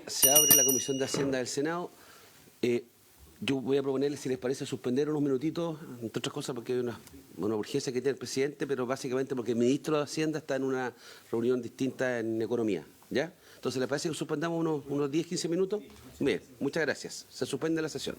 Se abre la Comisión de Hacienda del Senado. Eh, yo voy a proponerles, si les parece, suspender unos minutitos, entre otras cosas porque hay una urgencia que tiene el presidente, pero básicamente porque el ministro de Hacienda está en una reunión distinta en Economía. ¿Ya? Entonces, ¿les parece que suspendamos unos 10, 15 minutos? Bien, muchas gracias. Se suspende la sesión.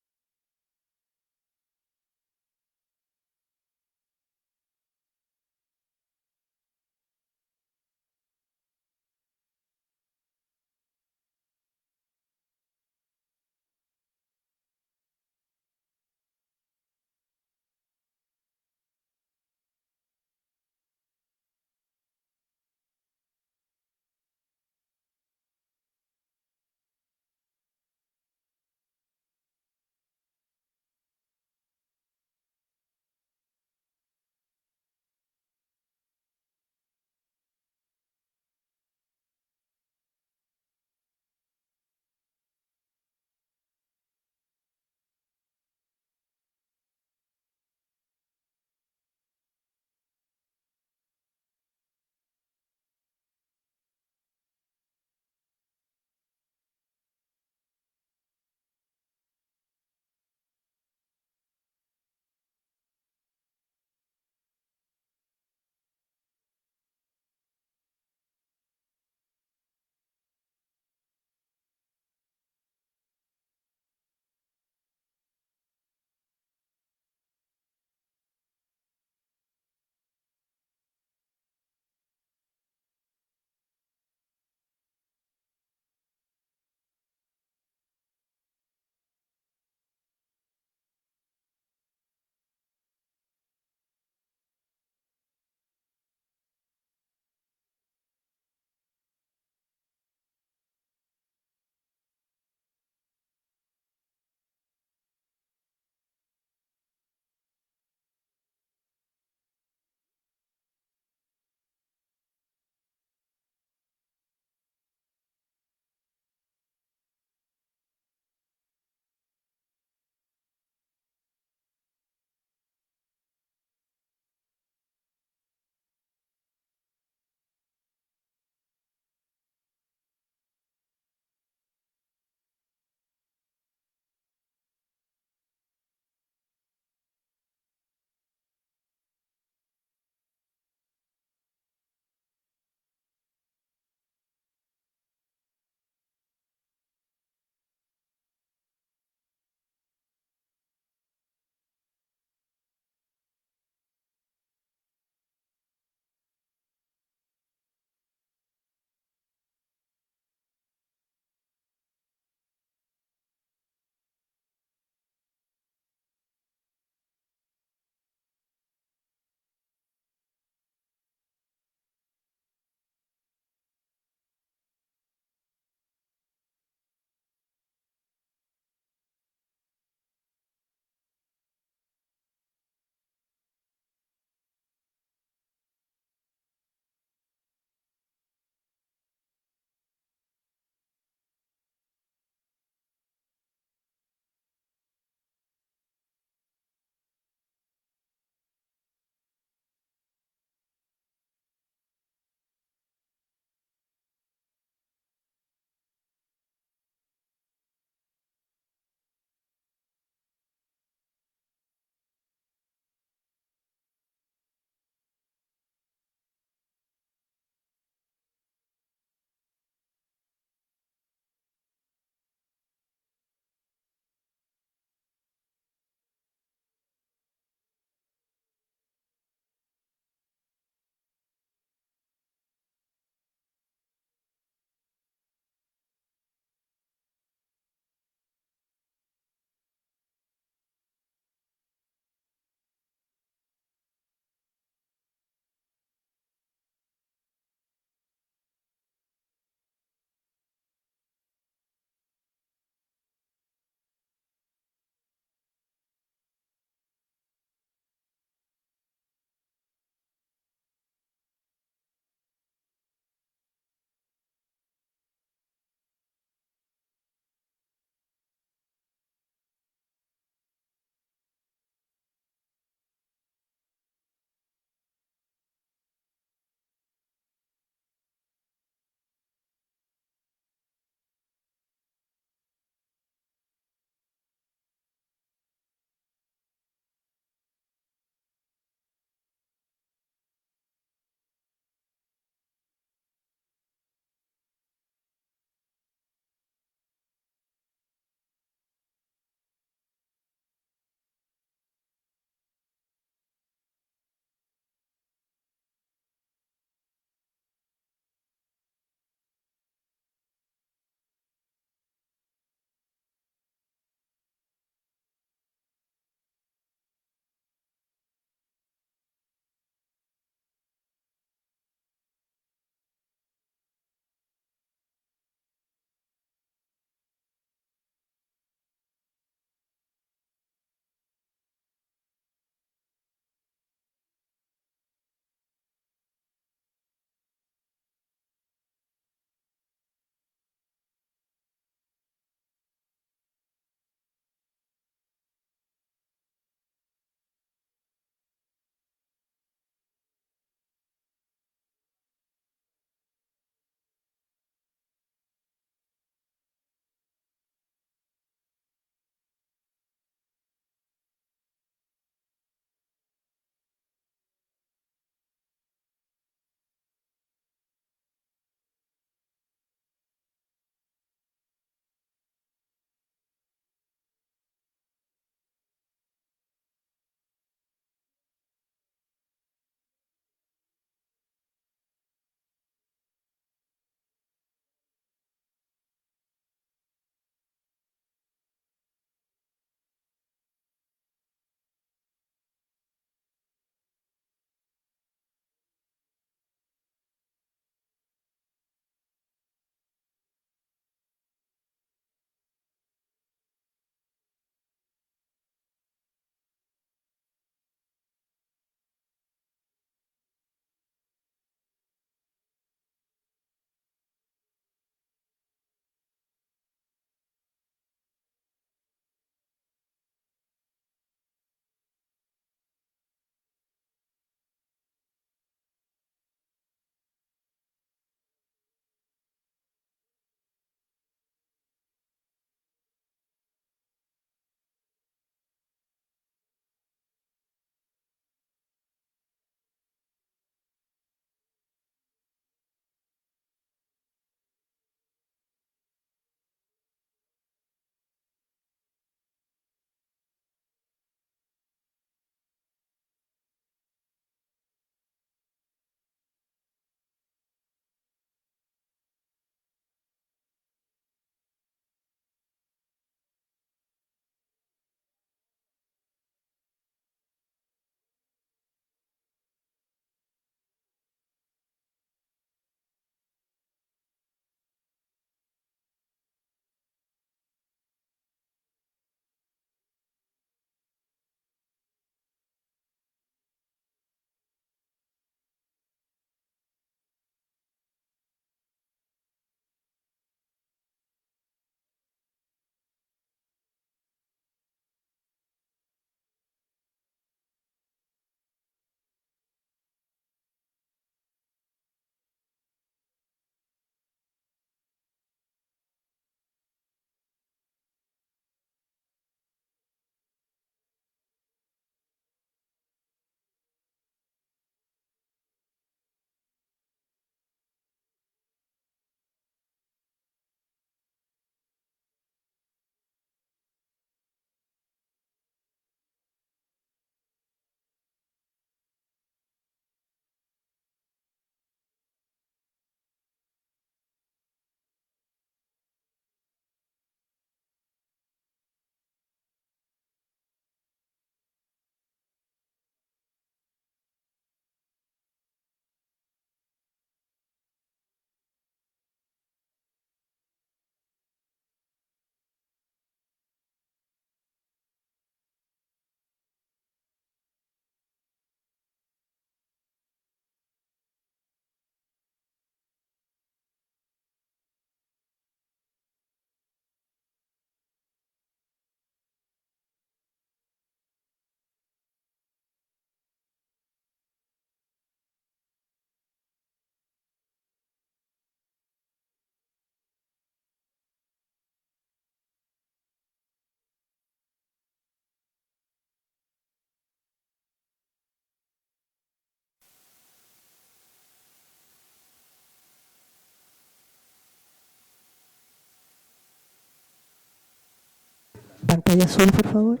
Pantalla azul, por favor.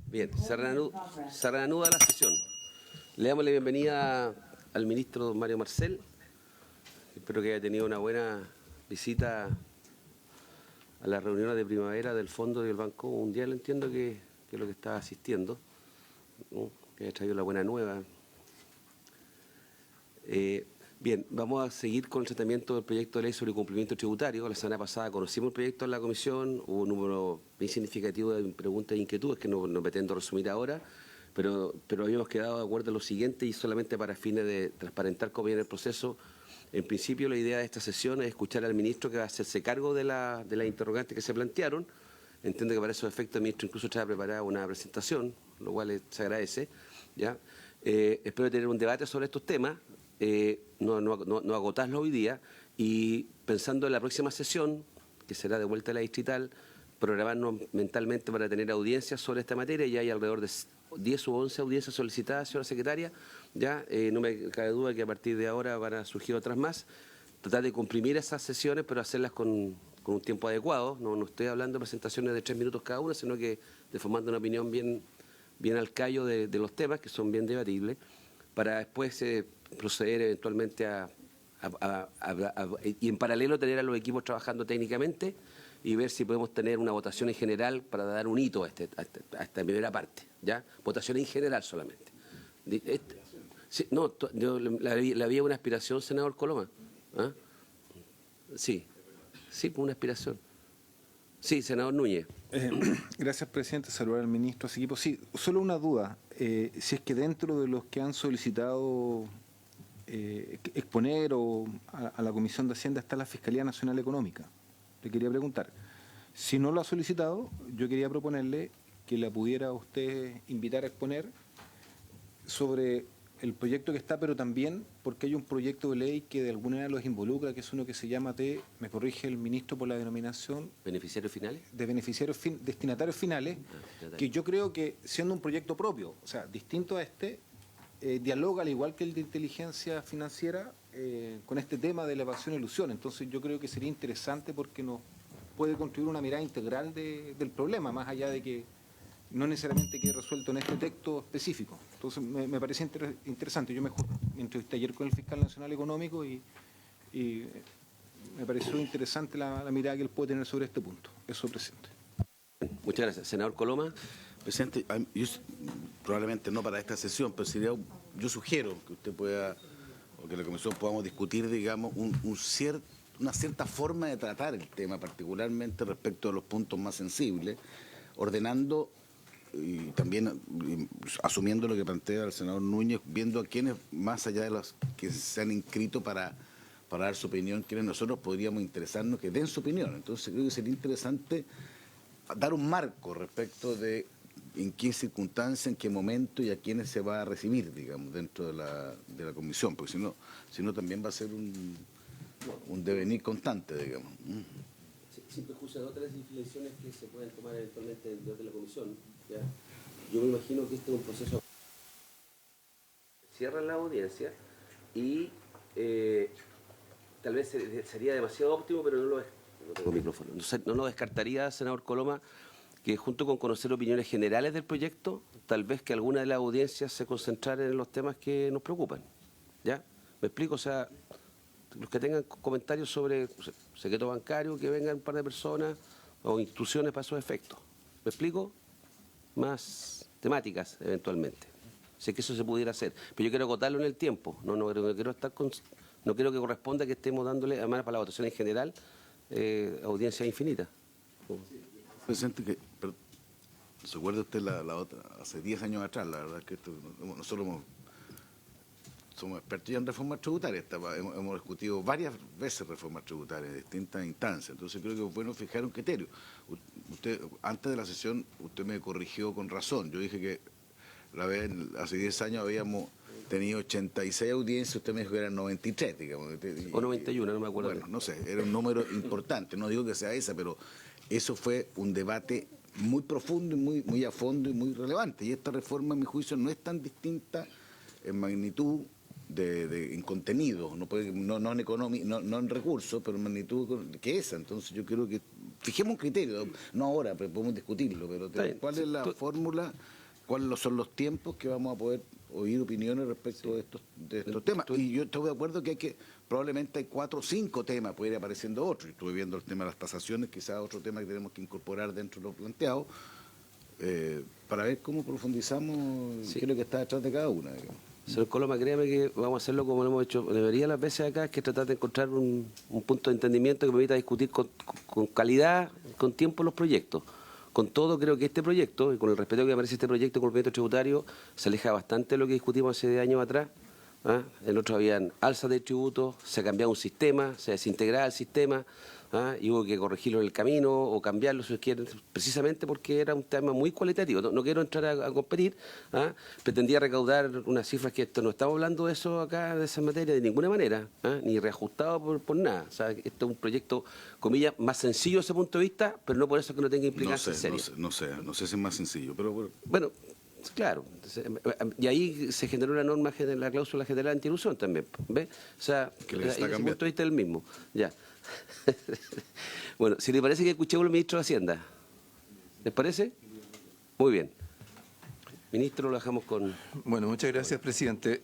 Bien, se reanuda la sesión. Le damos la bienvenida al ministro don Mario Marcel. Espero que haya tenido una buena visita a las reuniones de primavera del Fondo del Banco Mundial. Entiendo que es lo que está asistiendo, ¿no? Que haya traído la buena nueva. Bien, vamos a seguir con el tratamiento del proyecto de ley sobre cumplimiento tributario. La semana pasada conocimos el proyecto en la comisión, hubo un número bien significativo de preguntas e inquietudes que no pretendo resumir ahora, pero habíamos quedado de acuerdo en lo siguiente y solamente para fines de transparentar cómo viene el proceso. En principio, la idea de esta sesión es escuchar al ministro que va a hacerse cargo de las interrogantes que se plantearon. Entiendo que para esos efectos el ministro incluso trae preparada una presentación, lo cual se agradece, ¿ya? Espero tener un debate sobre estos temas. No agotarlo hoy día y pensando en la próxima sesión, que será de vuelta a la distrital, programarnos mentalmente para tener audiencias sobre esta materia. Ya hay alrededor de 10 u 11 audiencias solicitadas, señora secretaria. Ya no me cabe duda que a partir de ahora van a surgir otras más. Tratar de comprimir esas sesiones, pero hacerlas con un tiempo adecuado. No estoy hablando de presentaciones de 3 minutos cada una, sino que de formando una opinión bien al callo de los temas, que son bien debatibles, para después proceder eventualmente y en paralelo tener a los equipos trabajando técnicamente y ver si podemos tener una votación en general para dar un hito a esta primera parte, ¿ya? Votación en general solamente. Sí, no, yo le había una aspiración, senador Coloma. ¿Ah? Sí, por una aspiración. Sí, senador Núñez. Gracias, presidente. Saludar al ministro, a su equipo. Sí, solo una duda. Si es que dentro de los que han solicitado exponer a la Comisión de Hacienda está la Fiscalía Nacional Económica. Le quería preguntar. Si no lo ha solicitado, yo quería proponerle que la pudiera usted invitar a exponer sobre el proyecto que está, pero también porque hay un proyecto de ley que de alguna manera los involucra, que es uno que se llama me corrige el ministro por la denominación, ¿Beneficiarios finales? De beneficiarios destinatarios finales, que yo creo que siendo un proyecto propio, o sea, distinto a este, dialoga al igual que el de inteligencia financiera con este tema de la evasión y elusión. Entonces yo creo que sería interesante porque nos puede construir una mirada integral del problema, más allá de que no necesariamente quede resuelto en este texto específico. Entonces me parece interesante. Yo me entrevisté ayer con el fiscal nacional económico y me pareció interesante la mirada que él puede tener sobre este punto. Eso, presidente. Muchas gracias. Senador Coloma. Presidente, probablemente no para esta sesión, pero yo sugiero que usted pueda, o que la comisión podamos discutir, digamos, una cierta forma de tratar el tema, particularmente respecto a los puntos más sensibles, ordenando y también asumiendo lo que plantea el senador Núñez, viendo a quienes, más allá de los que se han inscrito para dar su opinión, quienes nosotros podríamos interesarnos que den su opinión. Entonces creo que sería interesante dar un marco respecto de en qué circunstancia, en qué momento y a quiénes se va a recibir, digamos, dentro de la comisión, porque si no también va a ser un devenir constante, digamos. Sin prejuicio de otras definiciones que se pueden tomar eventualmente desde la comisión, ¿ya? Yo me imagino que este es un proceso. Cierra la audiencia y tal vez sería demasiado óptimo, pero no tengo micrófono. No lo descartaría, senador Coloma, que junto con conocer opiniones generales del proyecto, tal vez que alguna de las audiencias se concentraran en los temas que nos preocupan. ¿Ya? ¿Me explico? O sea, los que tengan comentarios sobre secreto bancario, que vengan un par de personas o instrucciones para esos efectos. ¿Me explico? Más temáticas, eventualmente. Sé que eso se pudiera hacer, pero yo quiero acotarlo en el tiempo. No quiero que corresponda que estemos dándole, además para la votación en general, audiencia infinita. Presidente, ¿se acuerda usted la otra? Hace 10 años atrás, la verdad es que nosotros somos expertos ya en reformas tributarias. Hemos discutido varias veces reformas tributarias en distintas instancias. Entonces creo que es bueno fijar un criterio. Usted, antes de la sesión, usted me corrigió con razón. Yo dije que hace 10 años habíamos tenido 86 audiencias, usted me dijo que eran 93, digamos. O 91, no me acuerdo. Bueno, no sé, era un número importante. No digo que sea esa, pero eso fue un debate muy profundo y muy a fondo y muy relevante. Y esta reforma, a mi juicio, no es tan distinta en magnitud en contenido, no en economía, no en recursos, pero en magnitud que esa. Entonces yo creo que fijemos un criterio, no ahora, pero podemos discutirlo, pero ¿cuál es la fórmula? ¿Cuáles son los tiempos que vamos a poder oír opiniones respecto de estos temas? Y yo estoy de acuerdo que probablemente hay 4 o 5 temas, puede ir apareciendo otros. Estuve viendo el tema de las tasaciones, quizás otro tema que tenemos que incorporar dentro de lo planteado, para ver cómo profundizamos qué es lo que está detrás de cada una, digamos. Señor Coloma, créame que vamos a hacerlo como lo hemos hecho la mayoría de las veces acá, que es tratar de encontrar un punto de entendimiento que permita discutir con calidad, con tiempo los proyectos. Con todo, creo que este proyecto, y con el respeto que me merece este proyecto con el proyecto tributario, se aleja bastante de lo que discutimos hace 10 años atrás. En otros habían alzas de tributos, se cambiaba un sistema, se desintegraba el sistema, y hubo que corregirlo en el camino o cambiarlo si quieren, precisamente porque era un tema muy cualitativo. No quiero entrar a competir, pretendía recaudar unas cifras que no estamos hablando de eso acá, de esa materia, de ninguna manera, ni reajustado por nada. O sea, esto es un proyecto, comillas, más sencillo desde ese punto de vista, pero no por eso que no tenga implicancias serias. No sé si es más sencillo, pero bueno. Claro, y ahí se generó la norma, la cláusula general antiilusión también, ¿ves? O sea, desde ese punto de vista es el mismo. Ya. Bueno, si le parece que escuchemos al ministro de Hacienda, ¿les parece? Muy bien. Ministro, lo dejamos con... Bueno, muchas gracias, presidente.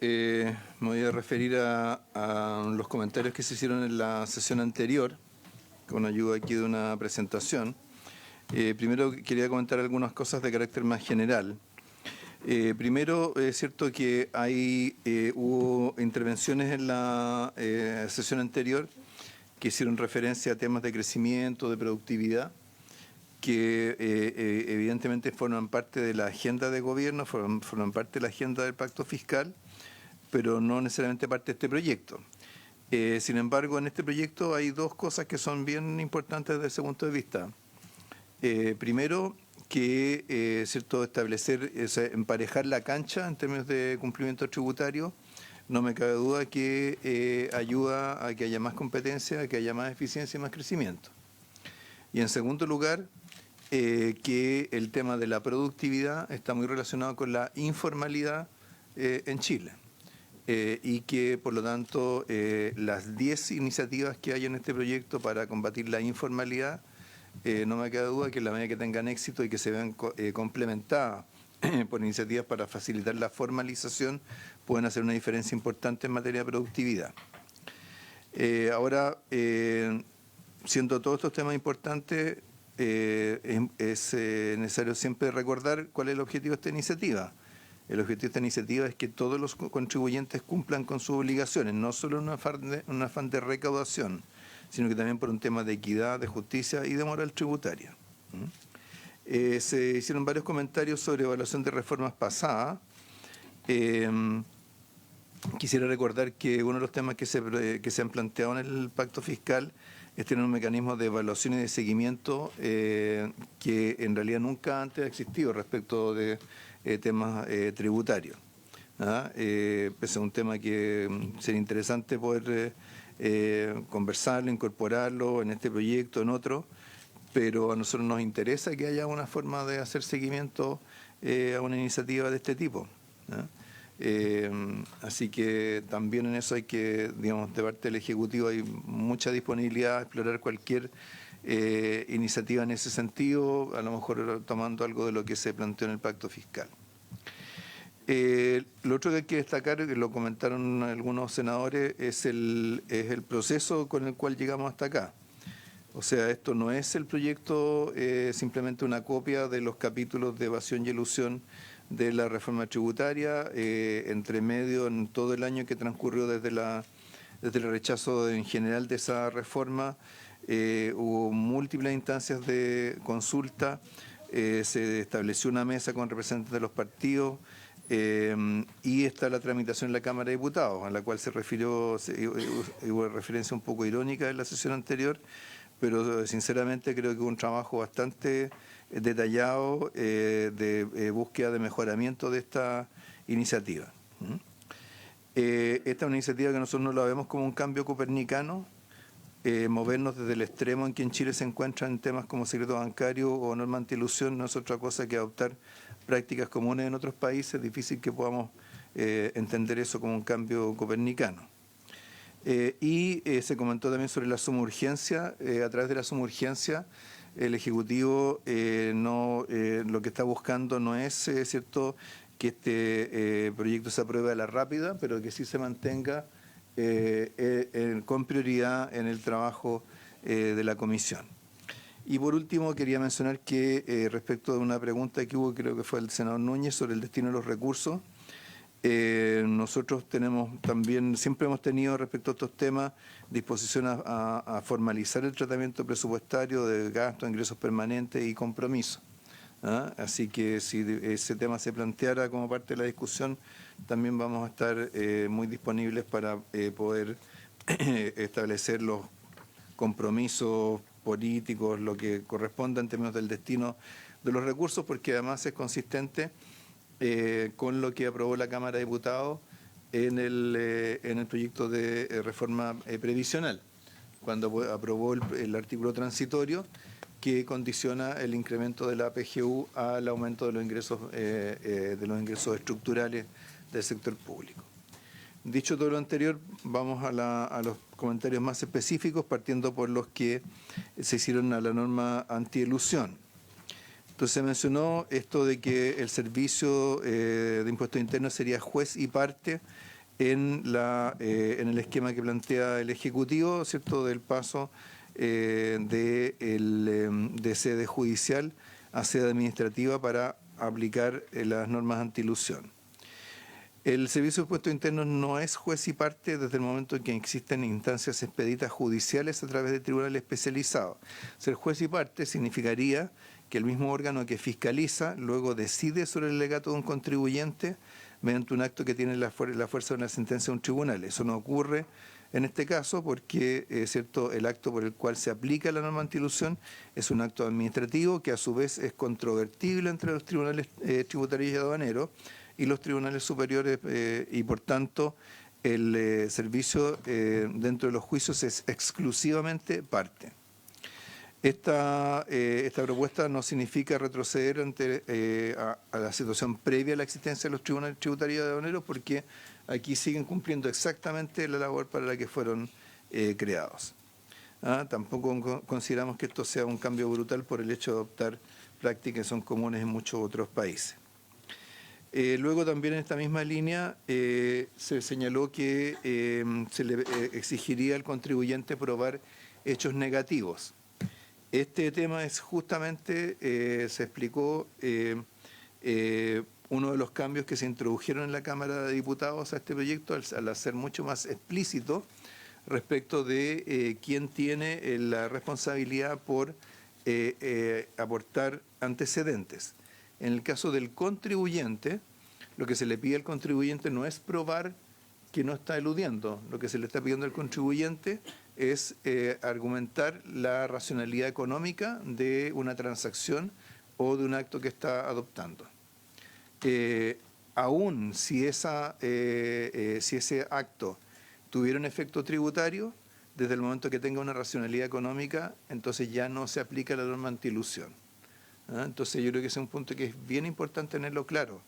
Me voy a referir a los comentarios que se hicieron en la sesión anterior, con ayuda aquí de una presentación. Primero quería comentar algunas cosas de carácter más general. Primero, es cierto que hubo intervenciones en la sesión anterior que hicieron referencia a temas de crecimiento, de productividad, que evidentemente forman parte de la agenda de gobierno, forman parte de la agenda del pacto fiscal, pero no necesariamente parte de este proyecto. Sin embargo, en este proyecto hay 2 cosas que son bien importantes desde ese punto de vista. Primero, que cierto establecer, emparejar la cancha en términos de cumplimiento tributario, no me cabe duda que ayuda a que haya más competencia, a que haya más eficiencia y más crecimiento. Y en segundo lugar, que el tema de la productividad está muy relacionado con la informalidad en Chile. Y que, por lo tanto, las 10 iniciativas que hay en este proyecto para combatir la informalidad, no me queda duda que en la medida que tengan éxito y que se vean complementadas por iniciativas para facilitar la formalización, pueden hacer una diferencia importante en materia de productividad. Ahora, siendo todos estos temas importantes, es necesario siempre recordar cuál es el objetivo de esta iniciativa. El objetivo de esta iniciativa es que todos los contribuyentes cumplan con sus obligaciones, no solo en un afán de recaudación, sino que también por un tema de equidad, de justicia y de moral tributaria. Se hicieron varios comentarios sobre evaluación de reformas pasadas. Quisiera recordar que uno de los temas que se han planteado en el pacto fiscal es tener un mecanismo de evaluación y de seguimiento que en realidad nunca antes ha existido respecto de temas tributarios. Es un tema que sería interesante poder conversarlo, incorporarlo en este proyecto, en otro, pero a nosotros nos interesa que haya una forma de hacer seguimiento a una iniciativa de este tipo. Así que también en eso hay que, digamos, de parte del Ejecutivo hay mucha disponibilidad a explorar cualquier iniciativa en ese sentido, a lo mejor tomando algo de lo que se planteó en el pacto fiscal. Lo otro que hay que destacar, que lo comentaron algunos senadores, es el proceso con el cual llegamos hasta acá. O sea, esto no es el proyecto simplemente una copia de los capítulos de evasión y elusión de la reforma tributaria. Entre medio, en todo el año que transcurrió desde el rechazo en general de esa reforma, hubo múltiples instancias de consulta, se estableció una mesa con representantes de los partidos, y está la tramitación en la Cámara de Diputados, a la cual hubo referencia un poco irónica en la sesión anterior, pero sinceramente creo que hubo un trabajo bastante detallado de búsqueda de mejoramiento de esta iniciativa. Esta es una iniciativa que nosotros no la vemos como un cambio copernicano. Movernos desde el extremo en que en Chile se encuentran temas como secreto bancario o norma antielusión no es otra cosa que adoptar prácticas comunes en otros países. Es difícil que podamos entender eso como un cambio copernicano. Se comentó también sobre la suma urgencia. A través de la suma urgencia, el Ejecutivo lo que está buscando no es cierto que este proyecto se apruebe a la rápida, pero que sí se mantenga con prioridad en el trabajo de la comisión. Y por último quería mencionar que respecto de una pregunta que hubo, creo que fue el senador Núñez, sobre el destino de los recursos, nosotros siempre hemos tenido respecto a estos temas disposición a formalizar el tratamiento presupuestario de gastos, ingresos permanentes y compromisos. Así que si ese tema se planteara como parte de la discusión, también vamos a estar muy disponibles para poder establecer los compromisos políticos, lo que corresponda en términos del destino de los recursos, porque además es consistente con lo que aprobó la Cámara de Diputados en el proyecto de reforma previsional, cuando aprobó el artículo transitorio que condiciona el incremento de la PGU al aumento de los ingresos estructurales del sector público. Dicho todo lo anterior, vamos a los comentarios más específicos, partiendo por los que se hicieron a la norma antielusión. Entonces se mencionó esto de que el servicio de impuestos internos sería juez y parte en el esquema que plantea el Ejecutivo, ¿cierto?, del paso de sede judicial a sede administrativa para aplicar las normas antielusión. El Servicio de Impuestos Internos no es juez y parte desde el momento en que existen instancias expeditas judiciales a través de tribunales especializados. Ser juez y parte significaría que el mismo órgano que fiscaliza luego decide sobre el alegato de un contribuyente mediante un acto que tiene la fuerza de una sentencia de un tribunal. Eso no ocurre en este caso porque el acto por el cual se aplica la norma antielusión es un acto administrativo que a su vez es controvertible entre los tribunales tributarios y aduaneros y los tribunales superiores, y por tanto el servicio dentro de los juicios es exclusivamente parte. Esta propuesta no significa retroceder a la situación previa a la existencia de los tribunales tributarios y aduaneros, porque aquí siguen cumpliendo exactamente la labor para la que fueron creados. Tampoco consideramos que esto sea un cambio brutal por el hecho de adoptar prácticas que son comunes en muchos otros países. Luego también en esta misma línea se señaló que se le exigiría al contribuyente probar hechos negativos. Este tema es justamente, se explicó, uno de los cambios que se introdujeron en la Cámara de Diputados a este proyecto al hacer mucho más explícito respecto de quién tiene la responsabilidad por aportar antecedentes. En el caso del contribuyente, lo que se le pide al contribuyente no es probar que no está eludiendo. Lo que se le está pidiendo al contribuyente es argumentar la racionalidad económica de una transacción o de un acto que está adoptando. Aún si ese acto tuviera un efecto tributario, desde el momento que tenga una racionalidad económica, entonces ya no se aplica la norma antiilusión. Entonces yo creo que ese es un punto que es bien importante tenerlo claro.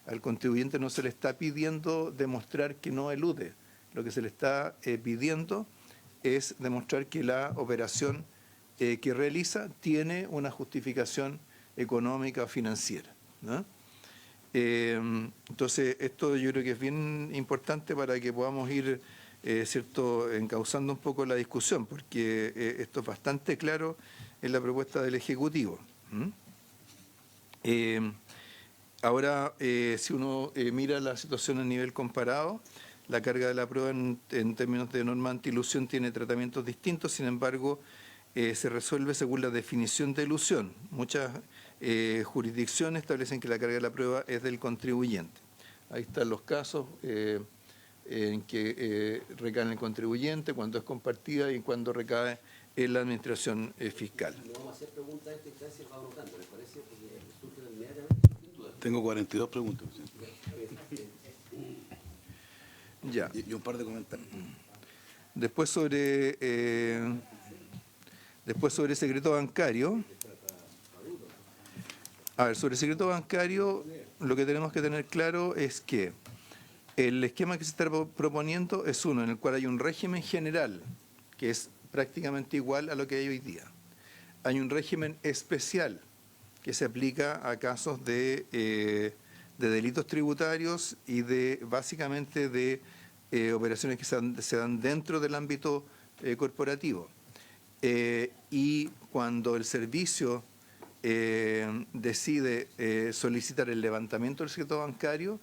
Al contribuyente no se le está pidiendo demostrar que no elude. Lo que se le está pidiendo es demostrar que la operación que realiza tiene una justificación económica o financiera, ¿no? Entonces, esto yo creo que es bien importante para que podamos ir encauzando un poco la discusión, porque esto es bastante claro en la propuesta del Ejecutivo. Ahora, si uno mira la situación a nivel comparado, la carga de la prueba en términos de norma antiilusión tiene tratamientos distintos, sin embargo, se resuelve según la definición de ilusión. Muchas jurisdicciones establecen que la carga de la prueba es del contribuyente. Ahí están los casos en que recae en el contribuyente, cuando es compartida y cuando recae en la administración fiscal. No vamos a hacer preguntas a esta instancia, va anotando, ¿les parece? Porque surgen inmediatamente dudas. Tengo 42 preguntas, presidente. Ya. Y un par de comentarios. Después sobre secreto bancario. A ver, sobre secreto bancario, lo que tenemos que tener claro es que el esquema que se está proponiendo es uno en el cual hay un régimen general, que es prácticamente igual a lo que hay hoy día. Hay un régimen especial que se aplica a casos de delitos tributarios y básicamente de operaciones que se dan dentro del ámbito corporativo. Y cuando el servicio decide solicitar el levantamiento del secreto bancario,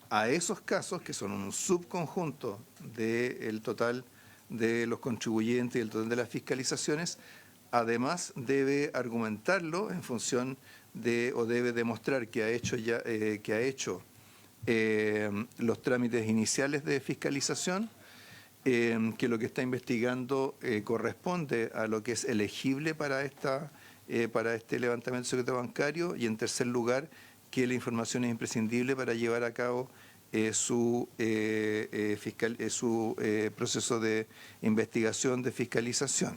a esos casos, que son un subconjunto del total de los contribuyentes y el total de las fiscalizaciones, además debe argumentarlo en función o debe demostrar que ha hecho los trámites iniciales de fiscalización, que lo que está investigando corresponde a lo que es elegible para este levantamiento del secreto bancario, y en tercer lugar, que la información es imprescindible para llevar a cabo su proceso de investigación, de fiscalización.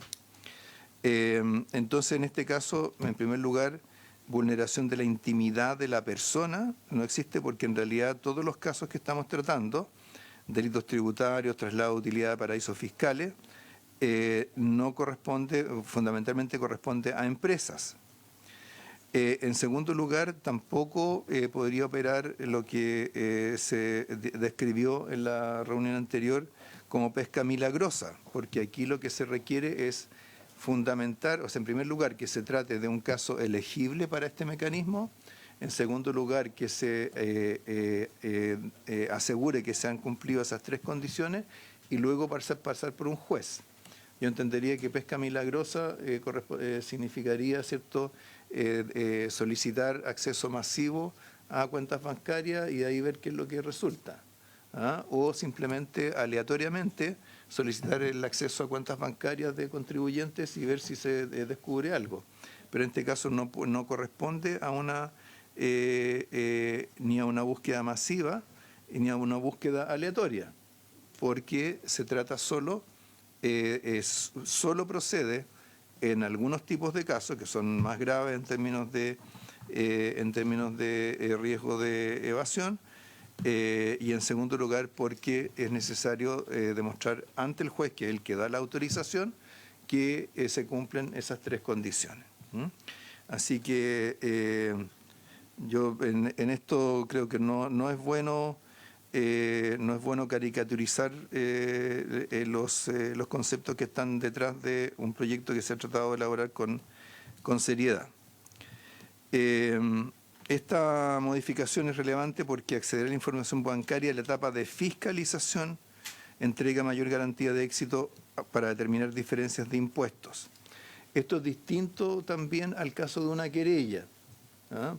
Entonces, en este caso, en primer lugar, vulneración de la intimidad de la persona no existe, porque en realidad todos los casos que estamos tratando, delitos tributarios, traslado de utilidad de paraísos fiscales, fundamentalmente corresponde a empresas. En segundo lugar, tampoco podría operar lo que se describió en la reunión anterior como pesca milagrosa, porque aquí lo que se requiere es fundamentar, o sea, en primer lugar, que se trate de un caso elegible para este mecanismo. En segundo lugar, que se asegure que se han cumplido esas tres condiciones, y luego pasar por un juez. Yo entendería que pesca milagrosa significaría, ¿cierto?, solicitar acceso masivo a cuentas bancarias y de ahí ver qué es lo que resulta. O simplemente, aleatoriamente, solicitar el acceso a cuentas bancarias de contribuyentes y ver si se descubre algo. Pero en este caso no corresponde a ni a una búsqueda masiva ni a una búsqueda aleatoria, porque se trata solo procede en algunos tipos de casos que son más graves en términos de riesgo de evasión, y en segundo lugar porque es necesario demostrar ante el juez, que es el que da la autorización, que se cumplen esas tres condiciones. Así que yo en esto creo que no es bueno no es bueno caricaturizar los conceptos que están detrás de un proyecto que se ha tratado de elaborar con seriedad. Esta modificación es relevante porque acceder a la información bancaria en la etapa de fiscalización entrega mayor garantía de éxito para determinar diferencias de impuestos. Esto es distinto también al caso de una querella,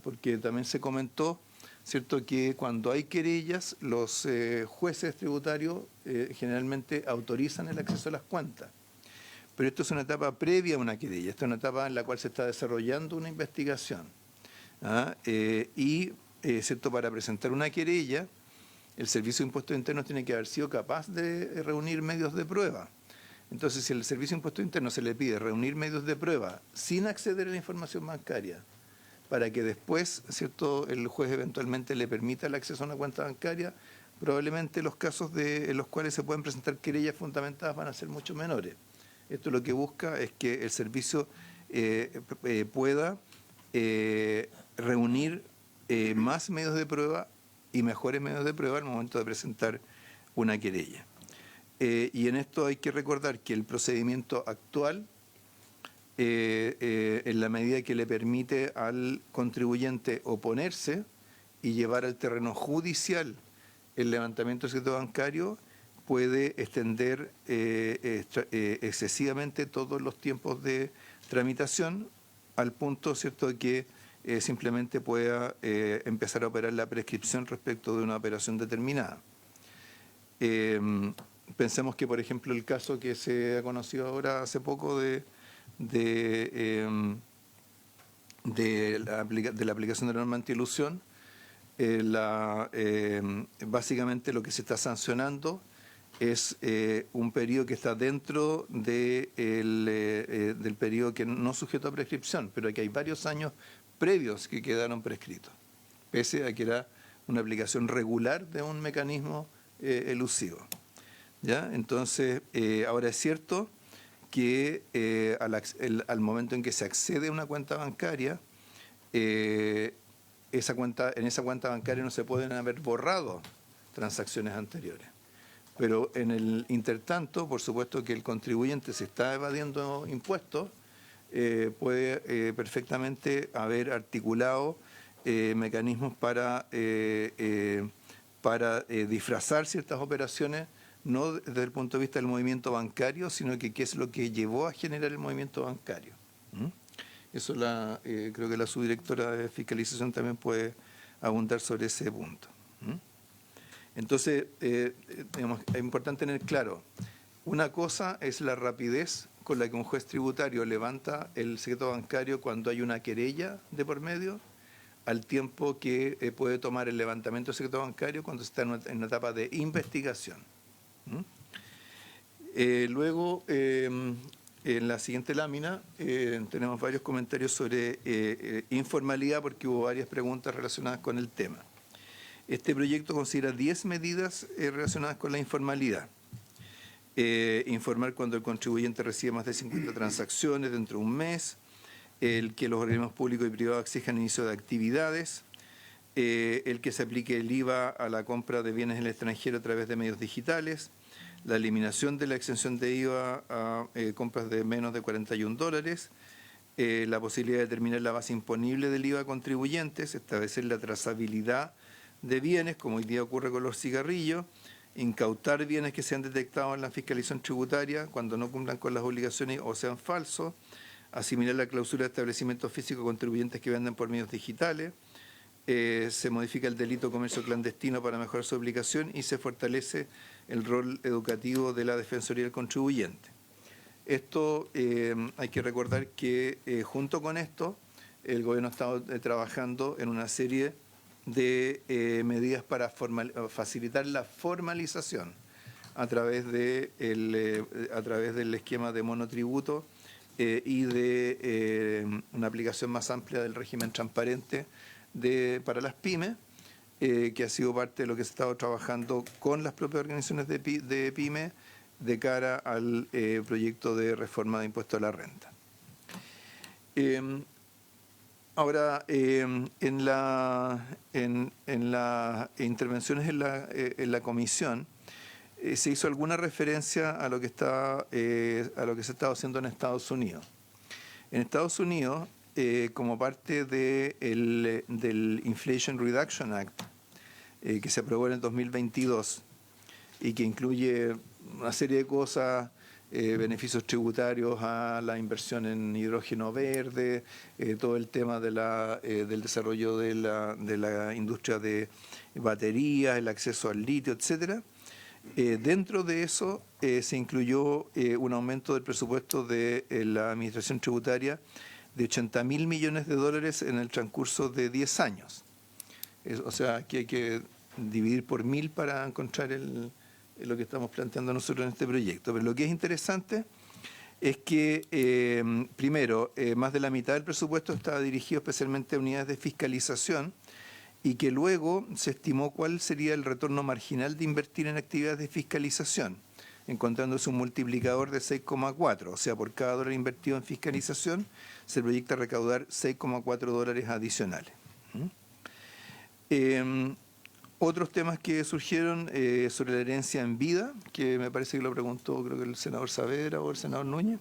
porque también se comentó, ¿cierto?, que cuando hay querellas, los jueces tributarios generalmente autorizan el acceso a las cuentas. Pero esto es una etapa previa a una querella, esta es una etapa en la cual se está desarrollando una investigación. ¿Cierto?, para presentar una querella, el Servicio de Impuestos Internos tiene que haber sido capaz de reunir medios de prueba. Entonces, si al Servicio de Impuestos Internos se le pide reunir medios de prueba sin acceder a la información bancaria, para que después, ¿cierto?, el juez eventualmente le permita el acceso a una cuenta bancaria, probablemente los casos en los cuales se pueden presentar querellas fundamentadas van a ser mucho menores. Esto lo que busca es que el servicio pueda reunir más medios de prueba y mejores medios de prueba al momento de presentar una querella. Y en esto hay que recordar que el procedimiento actual, en la medida que le permite al contribuyente oponerse y llevar al terreno judicial el levantamiento del secreto bancario, puede extender excesivamente todos los tiempos de tramitación al punto, ¿cierto?, que simplemente pueda empezar a operar la prescripción respecto de una operación determinada. Pensemos que, por ejemplo, el caso que se ha conocido ahora hace poco de la aplicación de la norma antiilusión, básicamente lo que se está sancionando es un periodo que está dentro del periodo que no sujeto a prescripción, pero que hay varios años previos que quedaron prescritos, pese a que era una aplicación regular de un mecanismo elusivo. ¿Ya? Entonces, ahora es cierto que al momento en que se accede a una cuenta bancaria, en esa cuenta bancaria no se pueden haber borrado transacciones anteriores. Pero en el intertanto, por supuesto que el contribuyente, si está evadiendo impuestos, puede perfectamente haber articulado mecanismos para disfrazar ciertas operaciones, no desde el punto de vista del movimiento bancario, sino que qué es lo que llevó a generar el movimiento bancario. Eso creo que la subdirectora de fiscalización también puede abundar sobre ese punto. Entonces, digamos, es importante tener claro, una cosa es la rapidez con la que un juez tributario levanta el secreto bancario cuando hay una querella de por medio, al tiempo que puede tomar el levantamiento del secreto bancario cuando está en una etapa de investigación. Luego, en la siguiente lámina tenemos varios comentarios sobre informalidad, porque hubo varias preguntas relacionadas con el tema. Este proyecto considera 10 medidas relacionadas con la informalidad. Informar cuando el contribuyente recibe más de 50 transacciones dentro de un mes, el que los organismos públicos y privados exijan inicio de actividades, el que se aplique el IVA a la compra de bienes en el extranjero a través de medios digitales, la eliminación de la exención de IVA a compras de menos de $41, la posibilidad de determinar la base imponible del IVA a contribuyentes, establecer la trazabilidad de bienes, como hoy día ocurre con los cigarrillos, incautar bienes que sean detectados en la fiscalización tributaria cuando no cumplan con las obligaciones o sean falsos, asimilar la cláusula de establecimientos físicos contribuyentes que venden por medios digitales, se modifica el delito de comercio clandestino para mejorar su aplicación y se fortalece el rol educativo de la Defensoría del Contribuyente. Esto hay que recordar que junto con esto el gobierno ha estado trabajando en una serie de medidas para facilitar la formalización a través del esquema de monotributo y de una aplicación más amplia del régimen transparente para las pymes, que ha sido parte de lo que se ha estado trabajando con las propias organizaciones de pymes de cara al proyecto de reforma de impuesto a la renta. Ahora, en las intervenciones en la comisión, se hizo alguna referencia a lo que se estaba haciendo en Estados Unidos. En Estados Unidos, como parte del Inflation Reduction Act, que se aprobó en el 2022 y que incluye una serie de cosas, beneficios tributarios a la inversión en hidrógeno verde, todo el tema del desarrollo de la industria de baterías, el acceso al litio, etcétera. Dentro de eso se incluyó un aumento del presupuesto de la Administración Tributaria de $80.000 millones en el transcurso de 10 años. O sea, aquí hay que dividir por 1.000 para encontrar lo que estamos planteando nosotros en este proyecto. Pero lo que es interesante es que, primero, más de la mitad del presupuesto estaba dirigido especialmente a unidades de fiscalización y que luego se estimó cuál sería el retorno marginal de invertir en actividades de fiscalización, encontrándose un multiplicador de 6,4. O sea, por cada dólar invertido en fiscalización se proyecta recaudar $6,4 adicionales. Otros temas que surgieron sobre la herencia en vida, que me parece que lo preguntó creo que el senador Saavedra o el senador Núñez.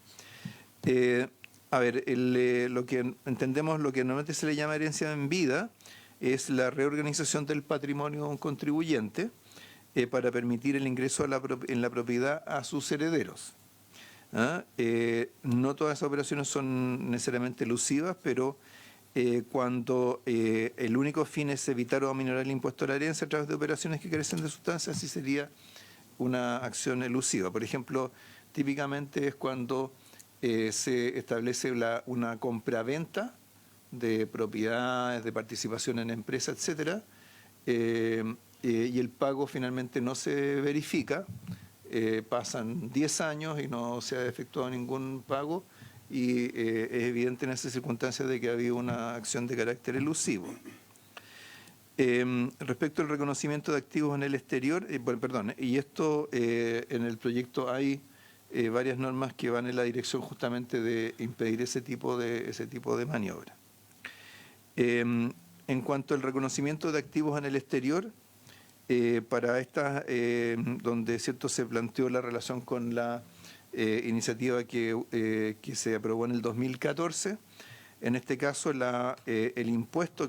Lo que entendemos, lo que normalmente se le llama herencia en vida, es la reorganización del patrimonio de un contribuyente para permitir el ingreso en la propiedad a sus herederos. No todas esas operaciones son necesariamente elusivas, pero cuando el único fin es evitar o aminorar el impuesto a la herencia a través de operaciones que carecen de sustancia, así sería una acción elusiva. Por ejemplo, típicamente es cuando se establece una compraventa de propiedades, de participación en empresas, etcétera, y el pago finalmente no se verifica, pasan 10 años y no se ha efectuado ningún pago, y es evidente en esas circunstancias de que ha habido una acción de carácter elusivo. Respecto al reconocimiento de activos en el exterior, y esto en el proyecto hay varias normas que van en la dirección justamente de impedir ese tipo de maniobra. En cuanto al reconocimiento de activos en el exterior, para estas, donde cierto se planteó la relación con la iniciativa que se aprobó en el 2014, en este caso el impuesto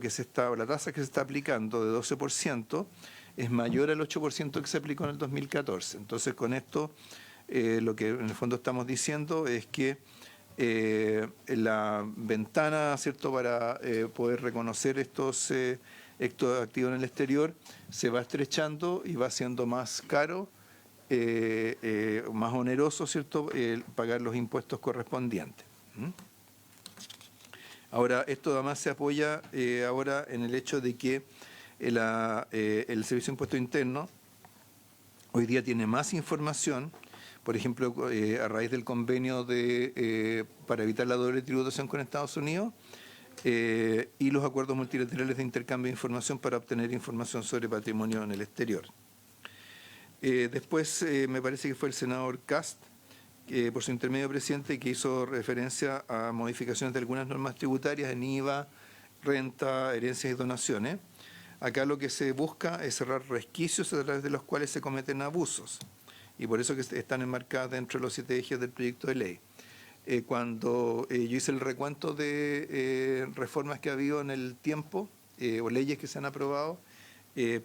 la tasa que se está aplicando de 12% es mayor al 8% que se aplicó en el 2014. Entonces, con esto, lo que en el fondo estamos diciendo es que la ventana, ¿cierto?, para poder reconocer estos activos en el exterior se va estrechando y va siendo más caro, más oneroso, ¿cierto?, pagar los impuestos correspondientes. Ahora, esto además se apoya ahora en el hecho de que el Servicio de Impuesto Interno hoy día tiene más información, por ejemplo, a raíz del convenio para evitar la doble tributación con Estados Unidos y los acuerdos multilaterales de intercambio de información para obtener información sobre patrimonio en el exterior. Después me parece que fue el senador Cast, por su intermedio presidente, que hizo referencia a modificaciones de algunas normas tributarias en IVA, renta, herencias y donaciones. Acá lo que se busca es cerrar resquicios a través de los cuales se cometen abusos, y por eso que están enmarcadas dentro de los 7 ejes del proyecto de ley. Cuando yo hice el recuento de reformas que ha habido en el tiempo, o leyes que se han aprobado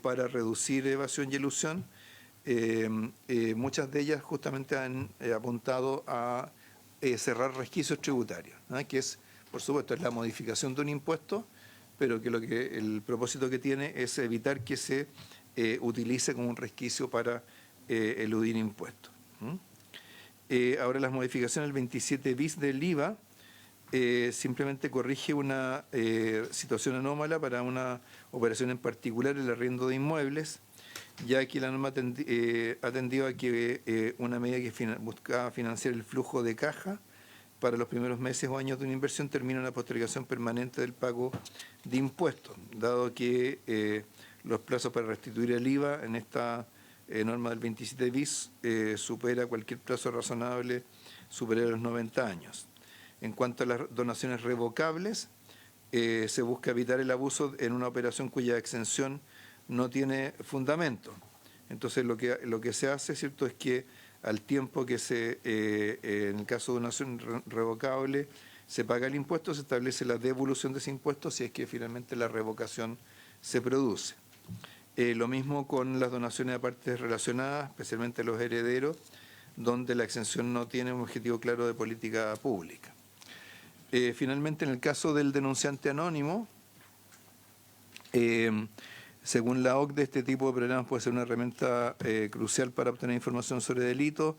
para reducir evasión y elusión, muchas de ellas justamente han apuntado a cerrar resquicios tributarios, ¿no? Que es, por supuesto, es la modificación de un impuesto, pero que el propósito que tiene es evitar que se utilice como un resquicio para eludir impuestos. Ahora las modificaciones del 27 bis del IVA simplemente corrige una situación anómala para una operación en particular, el arriendo de inmuebles, ya que la norma ha tendido a que una medida que buscaba financiar el flujo de caja para los primeros meses o años de una inversión termina en la postergación permanente del pago de impuestos, dado que los plazos para restituir el IVA en esta norma del 27 bis supera cualquier plazo razonable superior a los 90 años. En cuanto a las donaciones revocables, se busca evitar el abuso en una operación cuya exención no tiene fundamento. Entonces lo que se hace, ¿cierto?, es que al tiempo que en el caso de donación revocable se paga el impuesto, se establece la devolución de ese impuesto si es que finalmente la revocación se produce. Lo mismo con las donaciones a partes relacionadas, especialmente los herederos, donde la exención no tiene un objetivo claro de política pública. Finalmente, en el caso del denunciante anónimo, según la OCDE, este tipo de problemas puede ser una herramienta crucial para obtener información sobre delitos.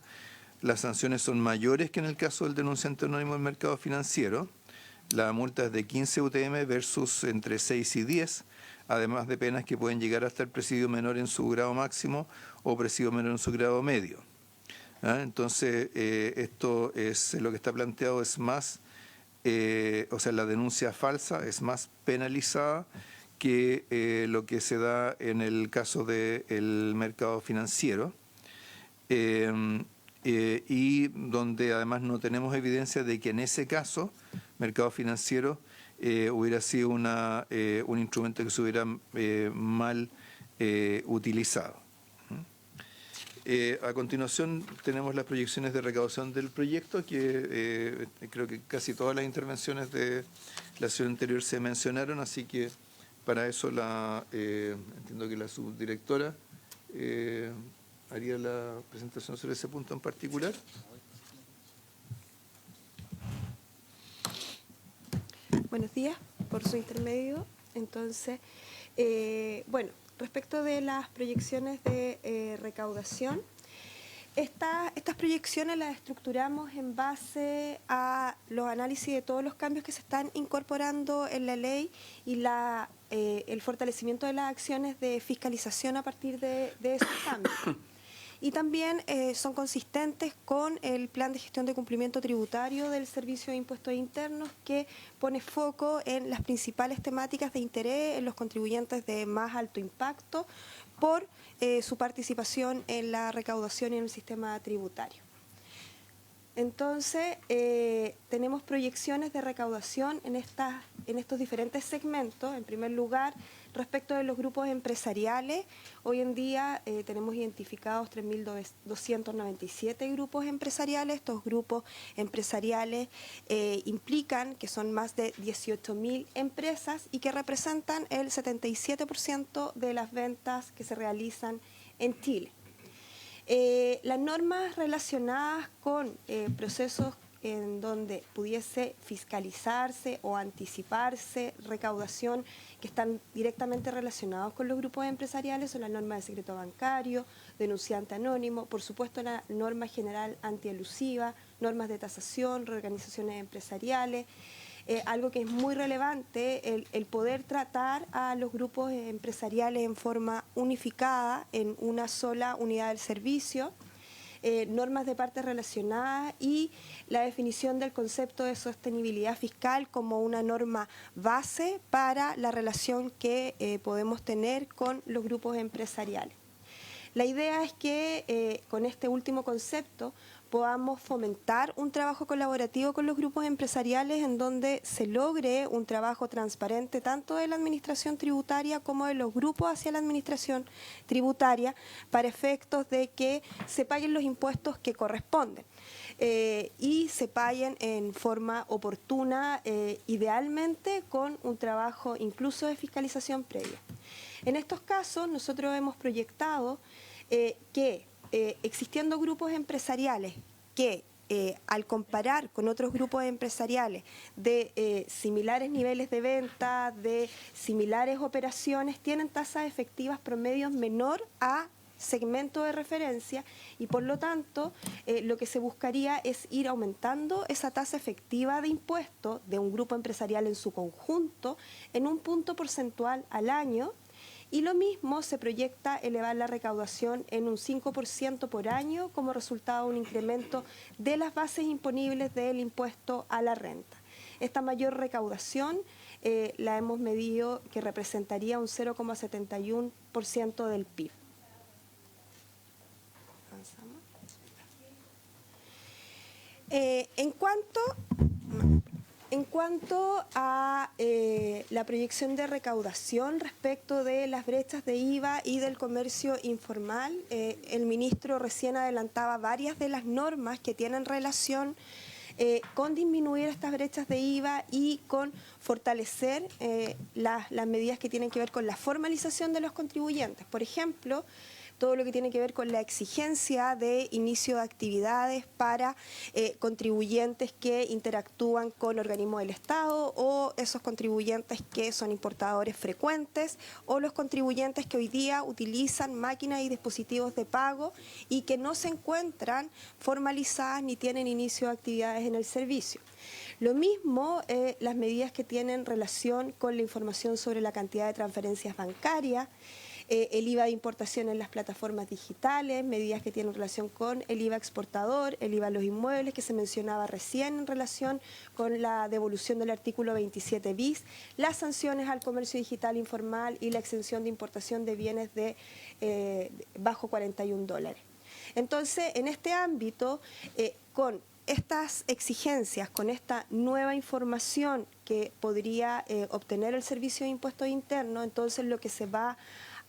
Las sanciones son mayores que en el caso del denunciante anónimo del mercado financiero. La multa es de 15 UTM versus entre 6 y 10, además de penas que pueden llegar hasta el presidio menor en su grado máximo o presidio menor en su grado medio. Entonces, esto es lo que está planteado, es más, o sea, la denuncia falsa es más penalizada que lo que se da en el caso del mercado financiero, y donde además no tenemos evidencia de que en ese caso, mercado financiero, hubiera sido un instrumento que se hubiera mal utilizado. A continuación tenemos las proyecciones de recaudación del proyecto, que creo que casi todas las intervenciones de la sesión anterior se mencionaron, así que para eso entiendo que la subdirectora haría la presentación sobre ese punto en particular. Buenos días, por su intermedio. Entonces, bueno, respecto de las proyecciones de recaudación, estas proyecciones las estructuramos en base a los análisis de todos los cambios que se están incorporando en la ley y el fortalecimiento de las acciones de fiscalización a partir de esos cambios. Y también son consistentes con el plan de gestión de cumplimiento tributario del Servicio de Impuestos Internos, que pone foco en las principales temáticas de interés en los contribuyentes de más alto impacto por su participación en la recaudación y en el sistema tributario. Entonces, tenemos proyecciones de recaudación en estos diferentes segmentos. En primer lugar, respecto de los grupos empresariales, hoy en día tenemos identificados 3.297 grupos empresariales. Estos grupos empresariales implican que son más de 18.000 empresas y que representan el 77% de las ventas que se realizan en Chile. Las normas relacionadas con procesos en donde pudiese fiscalizarse o anticiparse recaudación que están directamente relacionados con los grupos empresariales son las normas de secreto bancario, denunciante anónimo, por supuesto la norma general antielusiva, normas de tasación, reorganizaciones empresariales. Algo que es muy relevante, el poder tratar a los grupos empresariales en forma unificada en una sola unidad del servicio, normas de partes relacionadas y la definición del concepto de sostenibilidad fiscal como una norma base para la relación que podemos tener con los grupos empresariales. La idea es que con este último concepto podamos fomentar un trabajo colaborativo con los grupos empresariales en donde se logre un trabajo transparente tanto de la administración tributaria como de los grupos hacia la administración tributaria para efectos de que se paguen los impuestos que corresponden y se paguen en forma oportuna, idealmente con un trabajo incluso de fiscalización previa. En estos casos nosotros hemos proyectado que existiendo grupos empresariales que al comparar con otros grupos empresariales de similares niveles de venta, de similares operaciones, tienen tasas efectivas promedios menor a segmento de referencia y por lo tanto lo que se buscaría es ir aumentando esa tasa efectiva de impuesto de un grupo empresarial en su conjunto en un punto porcentual al año. Y lo mismo se proyecta elevar la recaudación en un 5% por año como resultado de un incremento de las bases imponibles del impuesto a la renta. Esta mayor recaudación la hemos medido que representaría un 0,71% del PIB. En cuanto... En cuanto a la proyección de recaudación respecto de las brechas de IVA y del comercio informal, el ministro recién adelantaba varias de las normas que tienen relación con disminuir estas brechas de IVA y con fortalecer las medidas que tienen que ver con la formalización de los contribuyentes. Por ejemplo, todo lo que tiene que ver con la exigencia de inicio de actividades para contribuyentes que interactúan con organismos del Estado, o esos contribuyentes que son importadores frecuentes, o los contribuyentes que hoy día utilizan máquinas y dispositivos de pago y que no se encuentran formalizadas ni tienen inicio de actividades en el servicio. Lo mismo las medidas que tienen relación con la información sobre la cantidad de transferencias bancarias, el IVA de importación en las plataformas digitales, medidas que tienen relación con el IVA exportador, el IVA a los inmuebles que se mencionaba recién en relación con la devolución del artículo 27 bis, las sanciones al comercio digital informal y la exención de importación de bienes de bajo $41. Entonces, en este ámbito, con estas exigencias, con esta nueva información que podría obtener el Servicio de Impuestos Internos, entonces lo que se va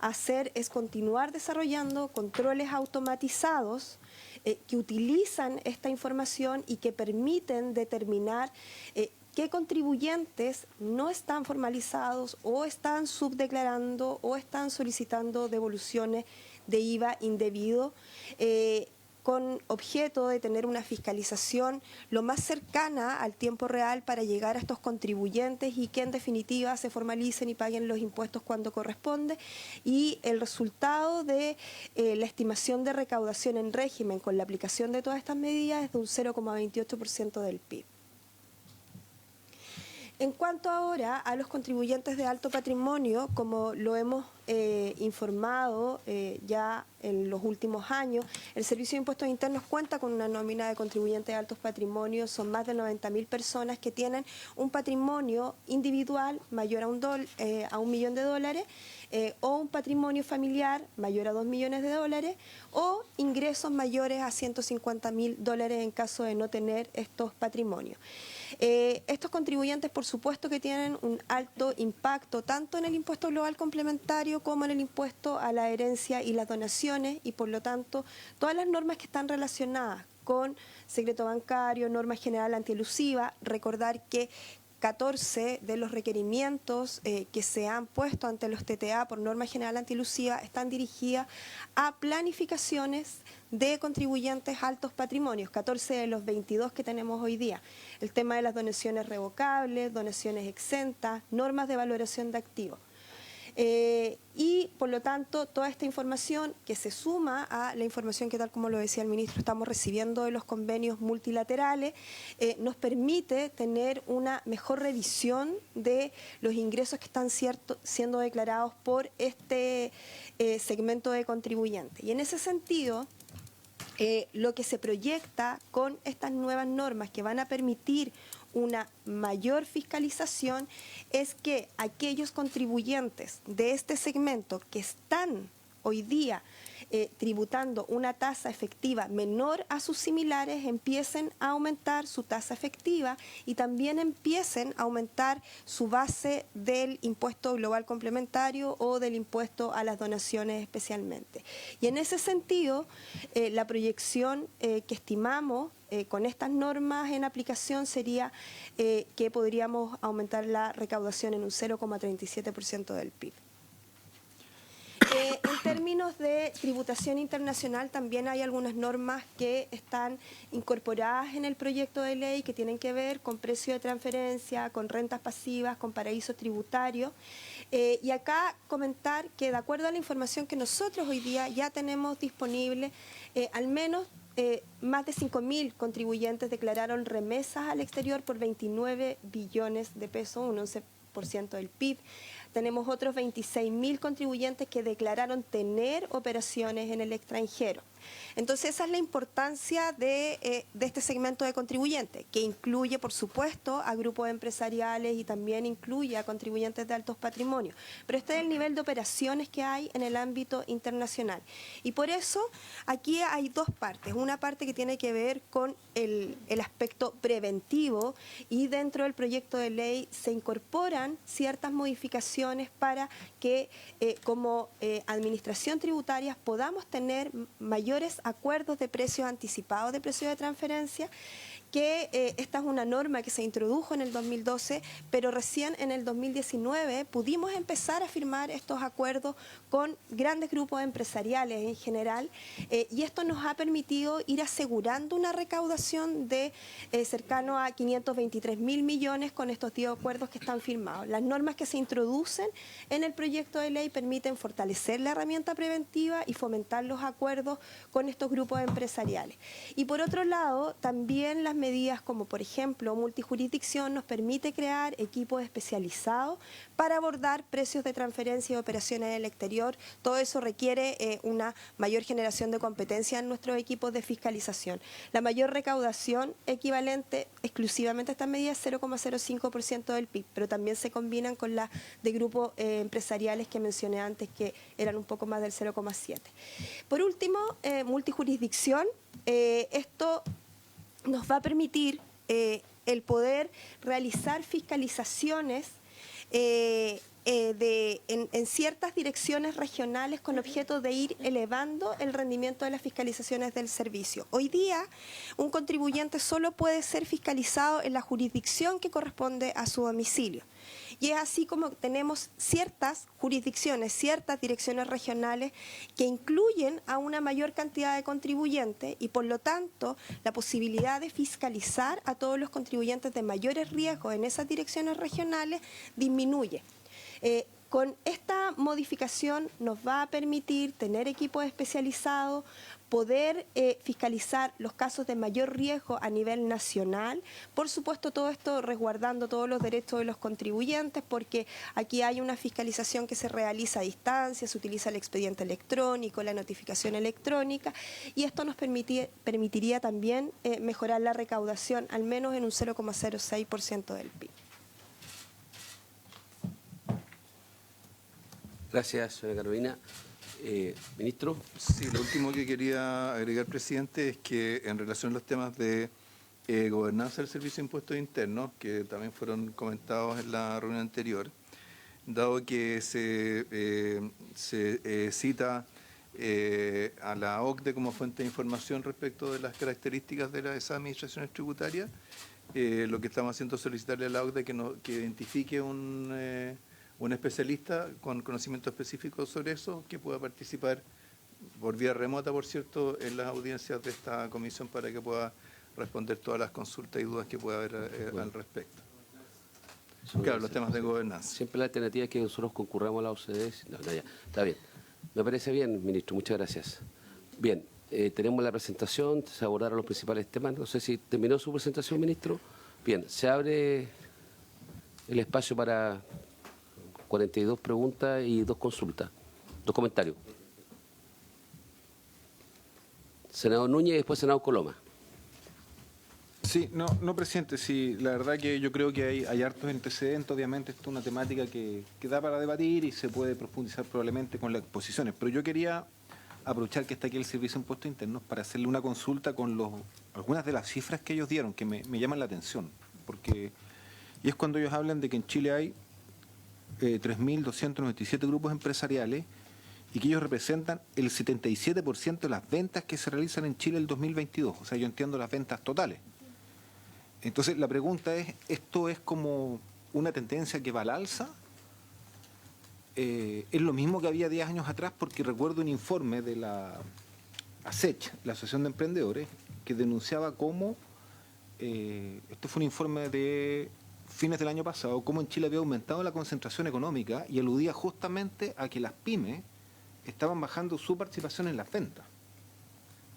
hacer es continuar desarrollando controles automatizados que utilizan esta información y que permiten determinar qué contribuyentes no están formalizados o están subdeclarando o están solicitando devoluciones de IVA indebido, con objeto de tener una fiscalización lo más cercana al tiempo real para llegar a estos contribuyentes y que en definitiva se formalicen y paguen los impuestos cuando corresponde. Y el resultado de la estimación de recaudación en régimen con la aplicación de todas estas medidas es de un 0,28% del PIB. En cuanto ahora a los contribuyentes de alto patrimonio, como lo hemos informado ya en los últimos años, el Servicio de Impuestos Internos cuenta con una nómina de contribuyentes de altos patrimonios. Son más de 90.000 personas que tienen un patrimonio individual mayor a $1 millón, o un patrimonio familiar mayor a $2 millones, o ingresos mayores a $150.000 en caso de no tener estos patrimonios. Estos contribuyentes, por supuesto, que tienen un alto impacto tanto en el impuesto global complementario como en el impuesto a la herencia y las donaciones, y por lo tanto todas las normas que están relacionadas con secreto bancario, norma general antielusiva. Recordar que 14 de los requerimientos que se han puesto ante los TTA por norma general antielusiva están dirigidas a planificaciones de contribuyentes altos patrimonios, 14 de los 22 que tenemos hoy día. El tema de las donaciones revocables, donaciones exentas, normas de valoración de activos. Y por lo tanto toda esta información que se suma a la información que, tal como lo decía el ministro, estamos recibiendo de los convenios multilaterales, nos permite tener una mejor revisión de los ingresos que están siendo declarados por este segmento de contribuyentes. Y en ese sentido, lo que se proyecta con estas nuevas normas que van a permitir una mayor fiscalización es que aquellos contribuyentes de este segmento que están hoy día tributando una tasa efectiva menor a sus similares empiecen a aumentar su tasa efectiva y también empiecen a aumentar su base del impuesto global complementario o del impuesto a las donaciones especialmente. Y en ese sentido, la proyección que estimamos con estas normas en aplicación sería que podríamos aumentar la recaudación en un 0,37% del PIB. En términos de tributación internacional, también hay algunas normas que están incorporadas en el proyecto de ley que tienen que ver con precio de transferencia, con rentas pasivas, con paraísos tributarios. Y acá comentar que, de acuerdo a la información que nosotros hoy día ya tenemos disponible, al menos más de 5.000 contribuyentes declararon remesas al exterior por 29 billones de pesos, un 11% del PIB. Tenemos otros 26.000 contribuyentes que declararon tener operaciones en el extranjero. Entonces esa es la importancia de este segmento de contribuyentes, que incluye, por supuesto, a grupos empresariales y también incluye a contribuyentes de altos patrimonios. Pero este es el nivel de operaciones que hay en el ámbito internacional. Y por eso aquí hay dos partes. Una parte que tiene que ver con el aspecto preventivo, y dentro del proyecto de ley se incorporan ciertas modificaciones para que como administración tributaria podamos tener mayores acuerdos de precios anticipados, de precios de transferencia, que esta es una norma que se introdujo en el 2012, pero recién en el 2019 pudimos empezar a firmar estos acuerdos con grandes grupos empresariales en general, y esto nos ha permitido ir asegurando una recaudación de cercano a 523.000 millones con estos 10 acuerdos que están firmados. Las normas que se introducen en el proyecto de ley permiten fortalecer la herramienta preventiva y fomentar los acuerdos con estos grupos empresariales. Y por otro lado, también las medidas como, por ejemplo, multijurisdicción nos permite crear equipos especializados para abordar precios de transferencia y operaciones en el exterior. Todo eso requiere una mayor generación de competencia en nuestros equipos de fiscalización. La mayor recaudación equivalente exclusivamente a estas medidas es 0,05% del PIB, pero también se combinan con las de grupos empresariales que mencioné antes, que eran un poco más del 0,7%. Por último, multijurisdicción. Esto nos va a permitir el poder realizar fiscalizaciones en ciertas direcciones regionales con objeto de ir elevando el rendimiento de las fiscalizaciones del servicio. Hoy día, un contribuyente solo puede ser fiscalizado en la jurisdicción que corresponde a su domicilio. Y es así como tenemos ciertas jurisdicciones, ciertas direcciones regionales que incluyen a una mayor cantidad de contribuyentes, y por lo tanto la posibilidad de fiscalizar a todos los contribuyentes de mayores riesgos en esas direcciones regionales disminuye. Con esta modificación nos va a permitir tener equipos especializados, poder fiscalizar los casos de mayor riesgo a nivel nacional. Por supuesto, todo esto resguardando todos los derechos de los contribuyentes, porque aquí hay una fiscalización que se realiza a distancia, se utiliza el expediente electrónico, la notificación electrónica, y esto nos permitiría también mejorar la recaudación al menos en un 0,06% del PIB. Gracias, señora Carolina. Ministro. Sí, lo último que quería agregar, presidente, es que en relación a los temas de gobernanza del Servicio de Impuestos Internos, que también fueron comentados en la reunión anterior, dado que se cita a la OCDE como fuente de información respecto de las características de esas administraciones tributarias, lo que estamos haciendo es solicitarle a la OCDE que identifique un especialista con conocimiento específico sobre eso, que pueda participar por vía remota, por cierto, en las audiencias de esta comisión, para que pueda responder todas las consultas y dudas que pueda haber al respecto. Claro, los temas de gobernanza. Siempre la alternativa es que nosotros concurramos a la OCDE. No, ya, está bien. Me parece bien, ministro. Muchas gracias. Bien, tenemos la presentación, se abordaron los principales temas. No sé si terminó su presentación, ministro. Bien, se abre el espacio para 42 preguntas y 2 consultas, 2 comentarios. Senador Núñez y después senador Coloma. Sí, no, presidente, sí, la verdad que yo creo que hay hartos antecedentes. Obviamente esto es una temática que da para debatir y se puede profundizar probablemente con las exposiciones, pero yo quería aprovechar que está aquí el Servicio de Impuestos Internos para hacerle una consulta con algunas de las cifras que ellos dieron, que me llaman la atención, y es cuando ellos hablan de que en Chile hay 3.297 grupos empresariales y que ellos representan el 77% de las ventas que se realizan en Chile el 2022. O sea, yo entiendo las ventas totales. Entonces, la pregunta es, ¿esto es como una tendencia que va al alza? ¿Es lo mismo que había 10 años atrás? Porque recuerdo un informe de la ASECH, la Asociación de Emprendedores, que denunciaba cómo, esto fue un informe de fines del año pasado, cómo en Chile había aumentado la concentración económica, y aludía justamente a que las pymes estaban bajando su participación en las ventas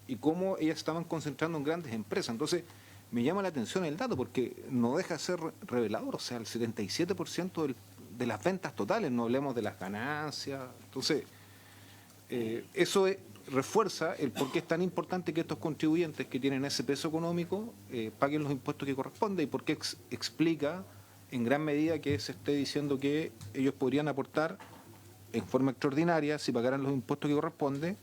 y cómo ellas estaban concentrando en grandes empresas. Entonces, me llama la atención el dato porque no deja de ser revelador. O sea, el 77% de las ventas totales, no hablemos de las ganancias. Entonces, eso refuerza el por qué es tan importante que estos contribuyentes que tienen ese peso económico paguen los impuestos que corresponden y por qué explica en gran medida que se esté diciendo que ellos podrían aportar en forma extraordinaria, si pagaran los impuestos que corresponden,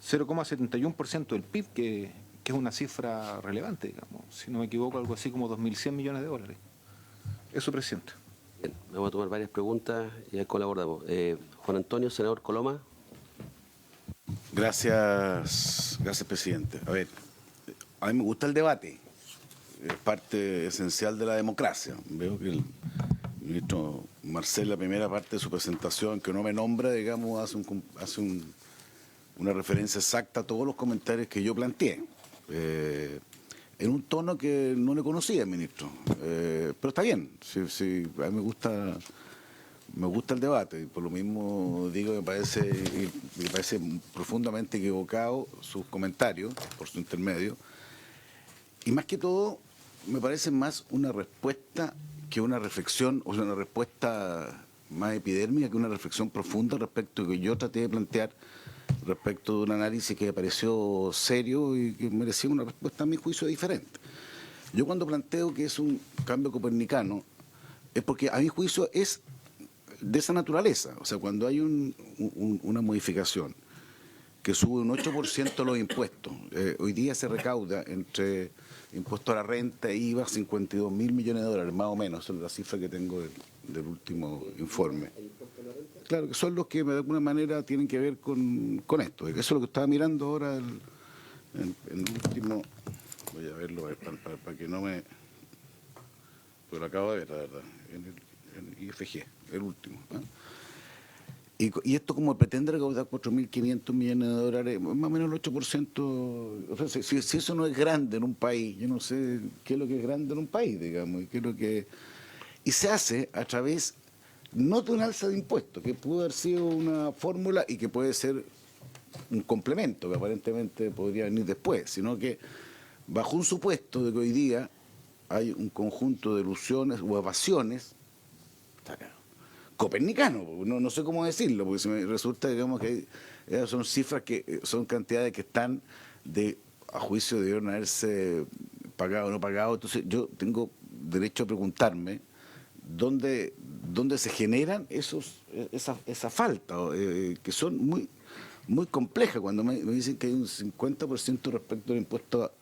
0,71% del PIB, que es una cifra relevante, digamos, si no me equivoco, algo así como 2.100 millones de dólares. Eso, presidente. Bien, vamos a tomar varias preguntas y ahí colaboramos. Juan Antonio, senador Coloma. Gracias, presidente. A mí me gusta el debate, es parte esencial de la democracia. Veo que el ministro Marcel, la primera parte de su presentación, que no me nombra, digamos, hace una referencia exacta a todos los comentarios que yo planteé, en un tono que no le conocía, ministro. Pero está bien, sí, a mí me gusta el debate, y por lo mismo digo que me parece profundamente equivocado sus comentarios, por su intermedio, y más que todo me parece más una respuesta que una reflexión, o sea, una respuesta más epidérmica que una reflexión profunda respecto a lo que yo traté de plantear, respecto de un análisis que me pareció serio y que merecía una respuesta a mi juicio diferente. Yo cuando planteo que es un cambio copernicano, es porque a mi juicio es de esa naturaleza. O sea, cuando hay una modificación que sube un 8% los impuestos, hoy día se recauda entre impuesto a la renta e IVA 52.000 millones de dólares, más o menos, esa es la cifra que tengo del último informe. Claro, que son los que de alguna manera tienen que ver con esto. Eso es lo que estaba mirando ahora en el último. Voy a verlo para que no me. Pues lo acabo de ver, la verdad. En el IFG, el último. Y esto, como pretende recaudar 4.500 millones de dólares, más o menos el 8%. O sea, si eso no es grande en un país, yo no sé qué es lo que es grande en un país, digamos, y qué es lo que. Y se hace a través. No de un alza de impuestos, que pudo haber sido una fórmula y que puede ser un complemento, que aparentemente podría venir después, sino que bajo un supuesto de que hoy día hay un conjunto de ilusiones o evasiones copernicanos, no sé cómo decirlo, porque se me resulta, digamos, que son cifras que son cantidades que están a juicio de haberse pagado o no pagado. Entonces yo tengo derecho a preguntarme dónde se generan esa falta, que son muy complejas. Cuando me dicen que hay un 50% respecto al impuesto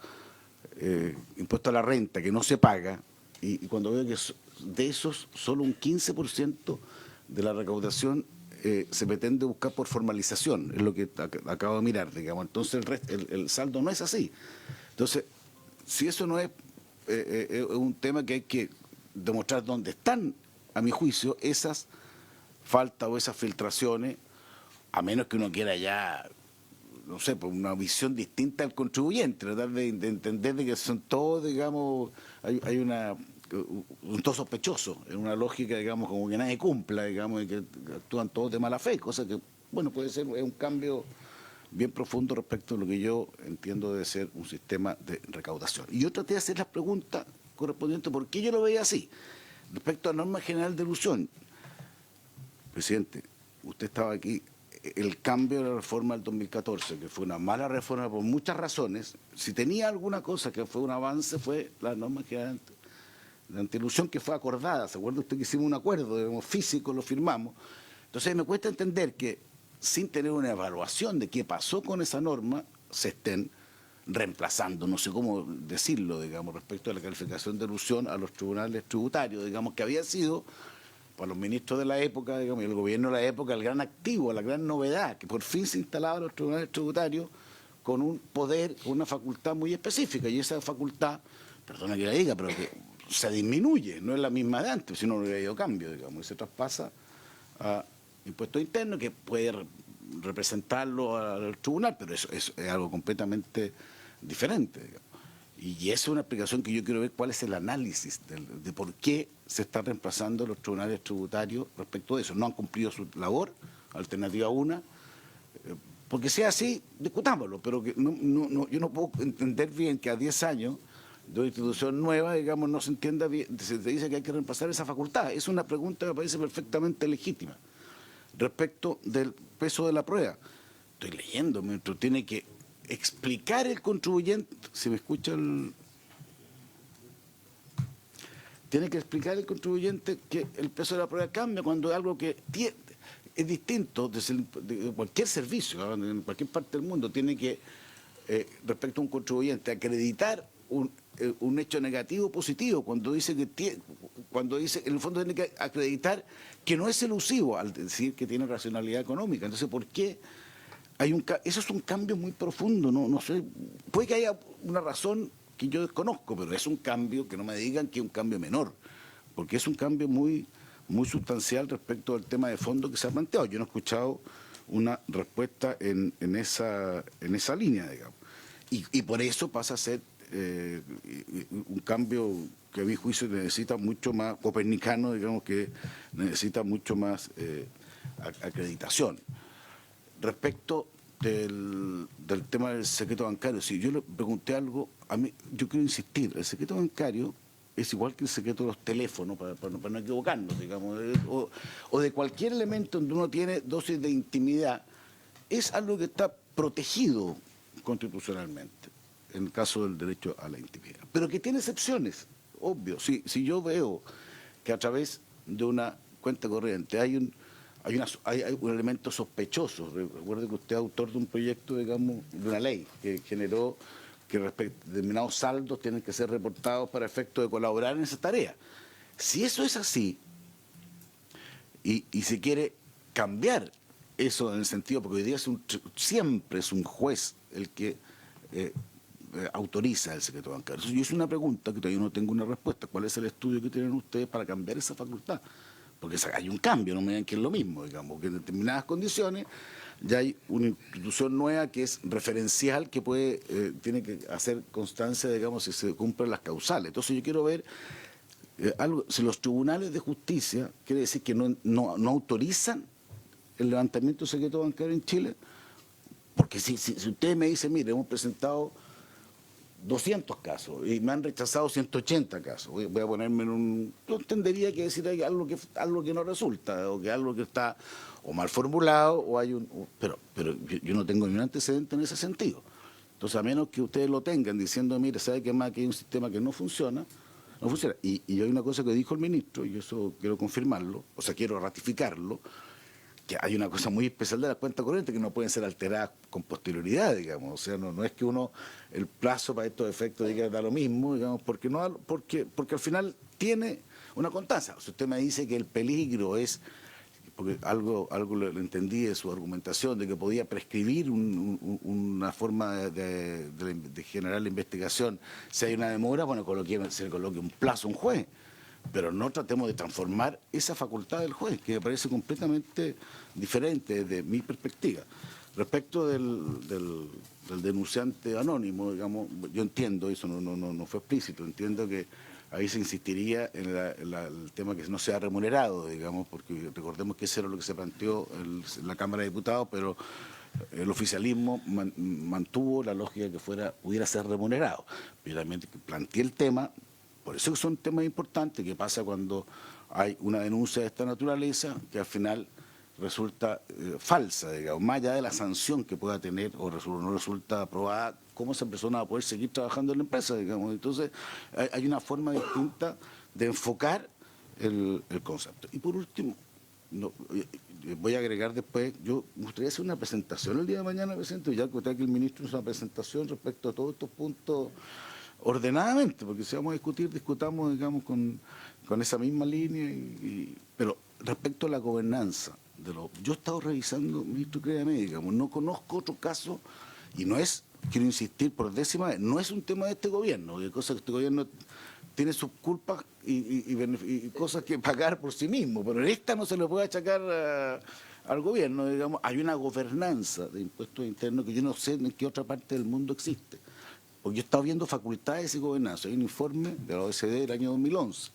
a la renta que no se paga, y cuando veo que de esos solo un 15% de la recaudación se pretende buscar por formalización, es lo que acabo de mirar, digamos. Entonces el saldo no es así. Entonces, si eso no es un tema que hay que demostrar dónde están, a mi juicio, esas faltas o esas filtraciones, a menos que uno quiera ya, no sé, por una visión distinta al contribuyente, tratar de entender de que son todos, digamos, hay un todo sospechoso, en una lógica, digamos, como que nadie cumpla, digamos, y que actúan todos de mala fe, cosa que, bueno, puede ser un cambio bien profundo respecto a lo que yo entiendo debe ser un sistema de recaudación. Y yo traté de hacer las preguntas correspondientes, ¿por qué yo lo veía así? Respecto a la norma general de ilusión, presidente, usted estaba aquí, el cambio de la reforma del 2014, que fue una mala reforma por muchas razones, si tenía alguna cosa que fue un avance, fue la norma general de antiilusión, que fue acordada. ¿Se acuerda usted que hicimos un acuerdo, digamos, físico, lo firmamos? Entonces me cuesta entender que sin tener una evaluación de qué pasó con esa norma, se estén reemplazando, no sé cómo decirlo, digamos, respecto a la calificación de ilusión a los tribunales tributarios, digamos, que había sido para los ministros de la época, digamos, y el gobierno de la época, el gran activo, la gran novedad, que por fin se instalaban los tribunales tributarios con un poder, con una facultad muy específica, y esa facultad, perdona que la diga, pero que se disminuye, no es la misma de antes, si no hubiera habido cambio, digamos, y se traspasa a impuestos internos, que puede representarlo al tribunal, pero eso es algo completamente diferente, digamos. Y esa es una explicación que yo quiero ver, cuál es el análisis de por qué se están reemplazando los tribunales tributarios respecto de eso. No han cumplido su labor, alternativa una, porque sea así, discutámoslo, pero que yo no puedo entender bien que a 10 años de una institución nueva, digamos, no se entienda bien, se dice que hay que reemplazar esa facultad. Es una pregunta que me parece perfectamente legítima respecto del peso de la prueba. estoy leyendo, ministro, tiene que explicar el contribuyente, si me escucha tiene que explicar el contribuyente que el peso de la prueba cambia cuando es algo que es distinto de cualquier servicio, ¿no? En cualquier parte del mundo, tiene que, respecto a un contribuyente, acreditar un hecho negativo o positivo, cuando dice en el fondo tiene que acreditar que no es elusivo, al decir que tiene racionalidad económica. Entonces, ¿por qué eso es un cambio muy profundo? No sé, puede que haya una razón que yo desconozco, pero es un cambio, que no me digan que es un cambio menor, porque es un cambio muy, muy sustancial respecto al tema de fondo que se ha planteado. Yo no he escuchado una respuesta en esa línea, digamos. Y por eso pasa a ser un cambio que a mi juicio necesita mucho más, copernicano, digamos, que necesita mucho más acreditación. Respecto del tema del secreto bancario, si yo le pregunté algo, yo quiero insistir, el secreto bancario es igual que el secreto de los teléfonos, para no equivocarnos, digamos, o de cualquier elemento donde uno tiene dosis de intimidad, es algo que está protegido constitucionalmente, en el caso del derecho a la intimidad, pero que tiene excepciones, obvio. Si yo veo que a través de una cuenta corriente hay un elemento sospechoso, recuerde que usted es autor de un proyecto, digamos, de una ley que generó que determinados saldos tienen que ser reportados para efecto de colaborar en esa tarea. Si eso es así, y se quiere cambiar eso en el sentido, porque hoy día siempre es un juez el que autoriza el secreto bancario. Entonces, yo hice una pregunta que todavía no tengo una respuesta. ¿Cuál es el estudio que tienen ustedes para cambiar esa facultad? Porque hay un cambio, no me digan que es lo mismo, digamos, que en determinadas condiciones ya hay una institución nueva que es referencial, que tiene que hacer constancia, digamos, si se cumplen las causales. Entonces yo quiero ver si los tribunales de justicia, quiere decir que no autorizan el levantamiento del secreto bancario en Chile, porque si usted me dice, mire, hemos presentado 200 casos y me han rechazado 180 casos. Voy a ponerme yo entendería que decir hay algo que no resulta, o que algo que está o mal formulado, o hay pero yo no tengo ni un antecedente en ese sentido. Entonces, a menos que ustedes lo tengan diciendo, mire, ¿sabe qué más? Que hay un sistema que no funciona. Y hay una cosa que dijo el ministro, y eso quiero confirmarlo, o sea, quiero ratificarlo, que hay una cosa muy especial de las cuentas corrientes que no pueden ser alteradas con posterioridad, digamos. O sea, no es que el plazo para estos efectos diga da lo mismo, digamos, porque al final tiene una constancia. Si usted me dice que el peligro es, porque algo le entendí de su argumentación, de que podía prescribir una forma de generar la investigación, si hay una demora, bueno, se le coloque un plazo a un juez. Pero no tratemos de transformar esa facultad del juez, que me parece completamente diferente desde mi perspectiva. Respecto del denunciante anónimo, digamos, yo entiendo, eso no fue explícito, entiendo que ahí se insistiría en el tema que no sea remunerado, digamos, porque recordemos que eso era lo que se planteó en la Cámara de Diputados, pero el oficialismo mantuvo la lógica de que pudiera ser remunerado. Yo también planteé el tema. Por eso son temas importantes. ¿Qué pasa cuando hay una denuncia de esta naturaleza que al final resulta falsa, digamos, más allá de la sanción que pueda tener o no resulta aprobada? ¿Cómo esa persona va a poder seguir trabajando en la empresa, digamos? Entonces, hay una forma distinta de enfocar el concepto. Y por último, voy a agregar después, yo me gustaría hacer una presentación el día de mañana, presidente, ya que el ministro hizo una presentación respecto a todos estos puntos ordenadamente, porque si vamos a discutamos, digamos, con esa misma línea, pero respecto a la gobernanza, yo he estado revisando, ministro, créame, digamos, no conozco otro caso, y quiero insistir por décima vez, no es un tema de este gobierno, de cosas que este gobierno tiene sus culpas y cosas que pagar por sí mismo, pero en esta no se le puede achacar al gobierno, digamos. Hay una gobernanza de impuestos internos que yo no sé en qué otra parte del mundo existe. Porque yo he estado viendo facultades y gobernanza. Hay un informe de la OECD del año 2011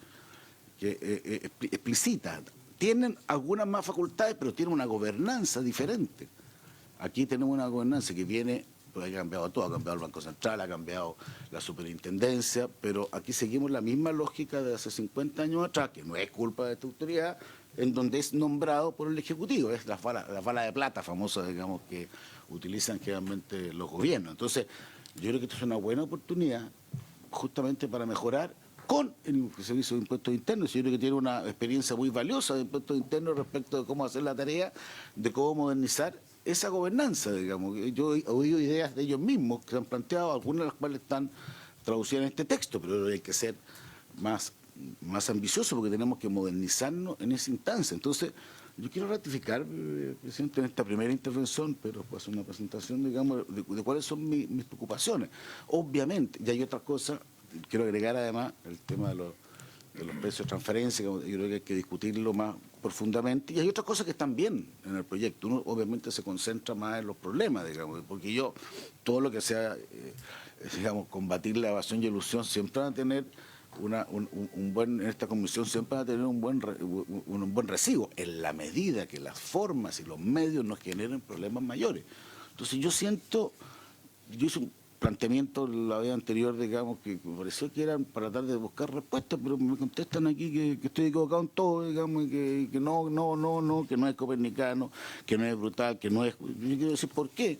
que explicita. Tienen algunas más facultades, pero tienen una gobernanza diferente. Aquí tenemos una gobernanza que viene, pues ha cambiado todo, ha cambiado el Banco Central, ha cambiado la superintendencia, pero aquí seguimos la misma lógica de hace 50 años atrás, que no es culpa de esta autoridad, en donde es nombrado por el Ejecutivo. Es la bala de plata famosa, digamos, que utilizan generalmente los gobiernos. Entonces, yo creo que esto es una buena oportunidad justamente para mejorar con el Servicio de Impuestos Internos. Yo creo que tiene una experiencia muy valiosa de impuestos internos respecto de cómo hacer la tarea, de cómo modernizar esa gobernanza, digamos. Yo he oído ideas de ellos mismos que se han planteado, algunas de las cuales están traducidas en este texto, pero hay que ser más ambicioso porque tenemos que modernizarnos en esa instancia. Entonces, yo quiero ratificar, presidente, en esta primera intervención, pero pues una presentación, digamos, de cuáles son mis preocupaciones. Obviamente, y hay otras cosas, quiero agregar además el tema de los precios de transferencia, que yo creo que hay que discutirlo más profundamente, y hay otras cosas que están bien en el proyecto. Uno obviamente se concentra más en los problemas, digamos, porque todo lo que sea, digamos, combatir la evasión y elusión, siempre van a tener en esta comisión siempre van a tener un buen recibo, en la medida que las formas y los medios nos generen problemas mayores. Entonces yo hice un planteamiento la vez anterior, digamos, que me pareció que eran para tratar de buscar respuestas, pero me contestan aquí que estoy equivocado en todo, digamos, y que no, que no es copernicano, que no es brutal, que no es... Yo quiero decir, ¿por qué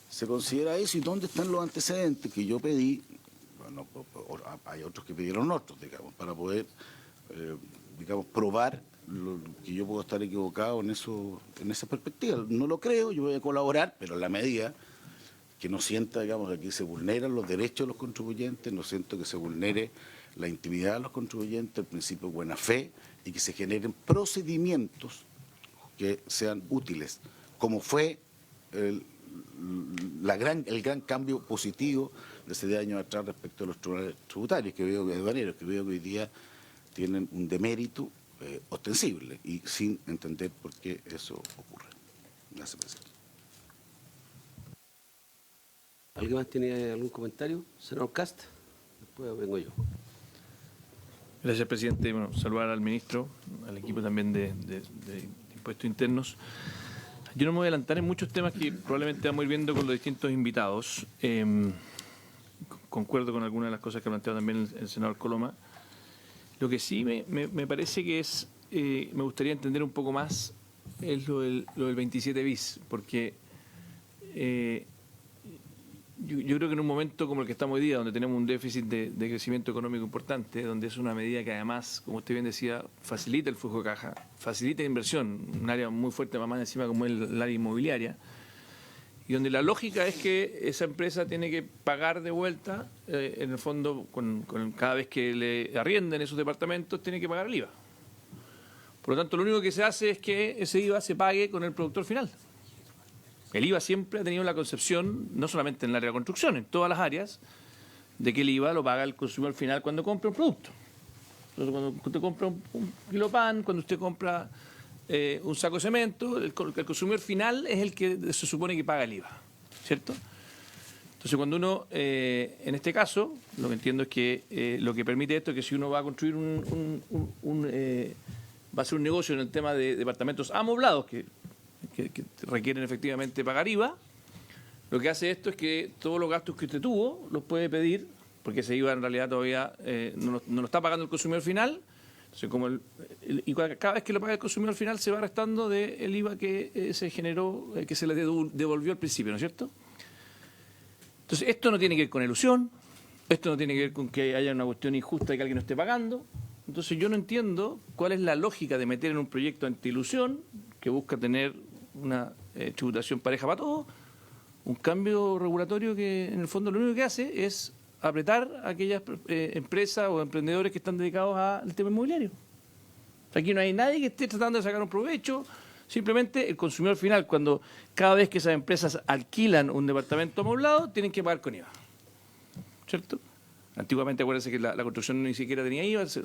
se considera eso y dónde están los antecedentes que yo pedí? Bueno, hay otros que pidieron otros, digamos, para poder, digamos, probar que yo puedo estar equivocado en esa perspectiva. No lo creo, yo voy a colaborar, pero en la medida que no sienta, digamos, que aquí se vulneran los derechos de los contribuyentes, no siento que se vulnere la intimidad de los contribuyentes, el principio de buena fe, y que se generen procedimientos que sean útiles, como fue el gran cambio positivo de hace 10 años atrás respecto a los tribunales tributarios, que veo que hoy día tienen un demérito ostensible y sin entender por qué eso ocurre. Gracias, presidente. ¿Alguien más tiene algún comentario? Senador Cast, después vengo yo. Gracias, presidente. Bueno, saludar al ministro, al equipo también de Impuestos Internos. Yo no me voy a adelantar en muchos temas que probablemente vamos a ir viendo con los distintos invitados. Concuerdo con algunas de las cosas que ha planteado también el senador Coloma. Lo que sí me parece que me gustaría entender un poco más es lo del 27 bis, porque yo creo que en un momento como el que estamos hoy día, donde tenemos un déficit de crecimiento económico importante, donde es una medida que además, como usted bien decía, facilita el flujo de caja, facilita la inversión, un área muy fuerte más encima como es el área inmobiliaria, y donde la lógica es que esa empresa tiene que pagar de vuelta, en el fondo, cada vez que le arrienden esos departamentos, tiene que pagar el IVA. Por lo tanto, lo único que se hace es que ese IVA se pague con el productor final. El IVA siempre ha tenido la concepción, no solamente en el área de construcción, en todas las áreas, de que el IVA lo paga el consumidor final cuando compra un producto. Entonces, cuando usted compra un kilo de pan, cuando usted compra un saco de cemento, el consumidor final es el que se supone que paga el IVA, ¿cierto? Entonces, cuando uno, en este caso, lo que entiendo es que lo que permite esto es que si uno va a construir va a hacer un negocio en el tema de departamentos amoblados, que requieren efectivamente pagar IVA, lo que hace esto es que todos los gastos que usted tuvo los puede pedir, porque ese IVA en realidad todavía no lo está pagando el consumidor final. Entonces, y cada vez que lo paga el consumidor final se va restando del IVA que se generó, que se le devolvió al principio, ¿no es cierto? Entonces, esto no tiene que ver con elusión, esto no tiene que ver con que haya una cuestión injusta de que alguien no esté pagando. Entonces, yo no entiendo cuál es la lógica de meter en un proyecto anti-ilusión que busca tener una tributación pareja para todos, un cambio regulatorio que en el fondo lo único que hace es apretar a aquellas empresas o emprendedores que están dedicados al tema inmobiliario. Aquí no hay nadie que esté tratando de sacar un provecho, simplemente el consumidor final, cuando cada vez que esas empresas alquilan un departamento amoblado, tienen que pagar con IVA, ¿cierto? Antiguamente, acuérdense que la construcción ni siquiera tenía IVA, se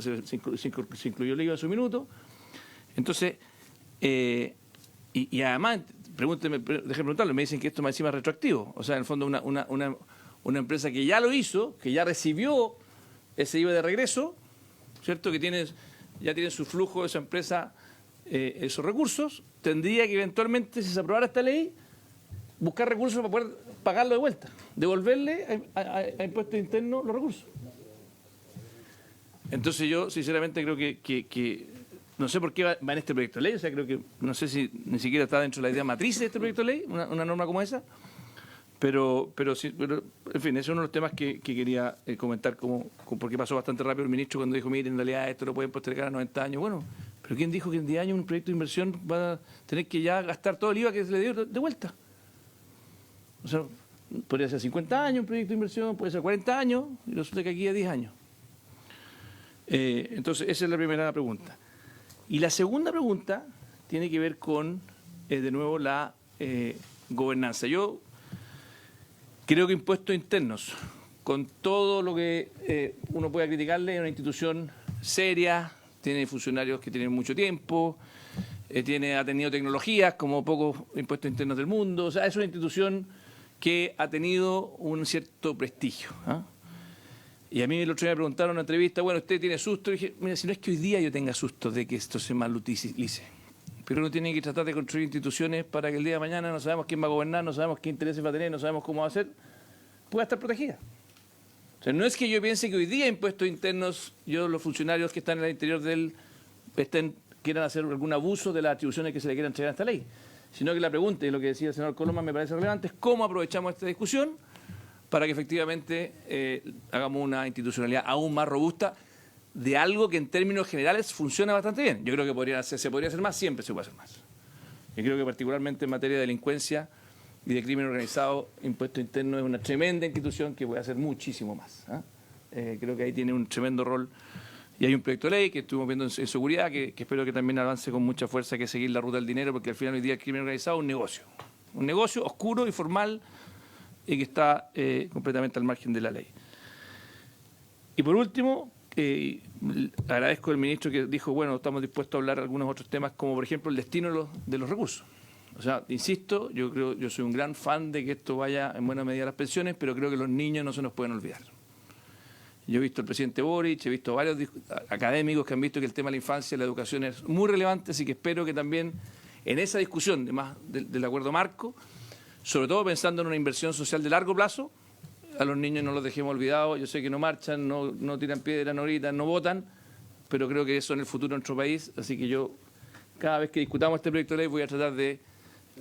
incluyó el IVA en su minuto. Entonces, y además, déjenme preguntarle, me dicen que esto más encima es retroactivo. O sea, en el fondo una empresa que ya lo hizo, que ya recibió ese IVA de regreso, ¿cierto? Que ya tiene su flujo de esa empresa, esos recursos, tendría que eventualmente, si se aprobara esta ley, buscar recursos para poder pagarlo de vuelta, devolverle a impuestos internos los recursos. Entonces yo, sinceramente, creo que no sé por qué va en este proyecto de ley, o sea, creo que, no sé si ni siquiera está dentro de la idea matriz de este proyecto de ley, una norma como esa, pero, en fin, ese es uno de los temas que quería comentar, porque pasó bastante rápido el ministro cuando dijo, miren, en realidad esto lo pueden postergar a 90 años. Bueno, pero ¿quién dijo que en 10 años un proyecto de inversión va a tener que ya gastar todo el IVA que se le dio de vuelta? O sea, podría ser 50 años un proyecto de inversión, puede ser 40 años, y resulta que aquí es 10 años. Entonces, esa es la primera pregunta. Y la segunda pregunta tiene que ver con, de nuevo, la gobernanza. Yo creo que impuestos internos, con todo lo que uno pueda criticarle, es una institución seria, tiene funcionarios que tienen mucho tiempo, ha tenido tecnologías como pocos impuestos internos del mundo. O sea, es una institución que ha tenido un cierto prestigio. Y a mí el otro día me preguntaron en una entrevista, bueno, ¿usted tiene susto? Y dije, mira, si no es que hoy día yo tenga susto de que esto se malutilice, pero uno tiene que tratar de construir instituciones para que el día de mañana no sabemos quién va a gobernar, no sabemos qué intereses va a tener, no sabemos cómo va a ser, pueda estar protegida. O sea, no es que yo piense que hoy día impuestos internos, los funcionarios que están en el interior quieran hacer algún abuso de las atribuciones que se le quieran entregar a esta ley, sino que la pregunta, y lo que decía el senador Coloma me parece relevante, es cómo aprovechamos esta discusión para que efectivamente hagamos una institucionalidad aún más robusta de algo que en términos generales funciona bastante bien. Yo creo que se podría hacer más, siempre se puede hacer más. Yo creo que particularmente en materia de delincuencia y de crimen organizado, Impuesto Interno es una tremenda institución que puede hacer muchísimo más. Creo que ahí tiene un tremendo rol. Y hay un proyecto de ley que estuvimos viendo en seguridad, que espero que también avance con mucha fuerza, que es seguir la ruta del dinero, porque al final hoy día el crimen organizado es un negocio oscuro y formal y que está completamente al margen de la ley. Y por último, agradezco al ministro que dijo, bueno, estamos dispuestos a hablar de algunos otros temas, como por ejemplo el destino de los recursos. O sea, insisto, yo soy un gran fan de que esto vaya en buena medida a las pensiones, pero creo que los niños no se nos pueden olvidar. Yo he visto al presidente Boric, he visto varios académicos que han visto que el tema de la infancia y la educación es muy relevante, así que espero que también en esa discusión del acuerdo marco, sobre todo pensando en una inversión social de largo plazo, a los niños no los dejemos olvidados. Yo sé que no marchan, no tiran piedras, no gritan, no votan, pero creo que eso en el futuro de nuestro país, así que yo cada vez que discutamos este proyecto de ley voy a tratar de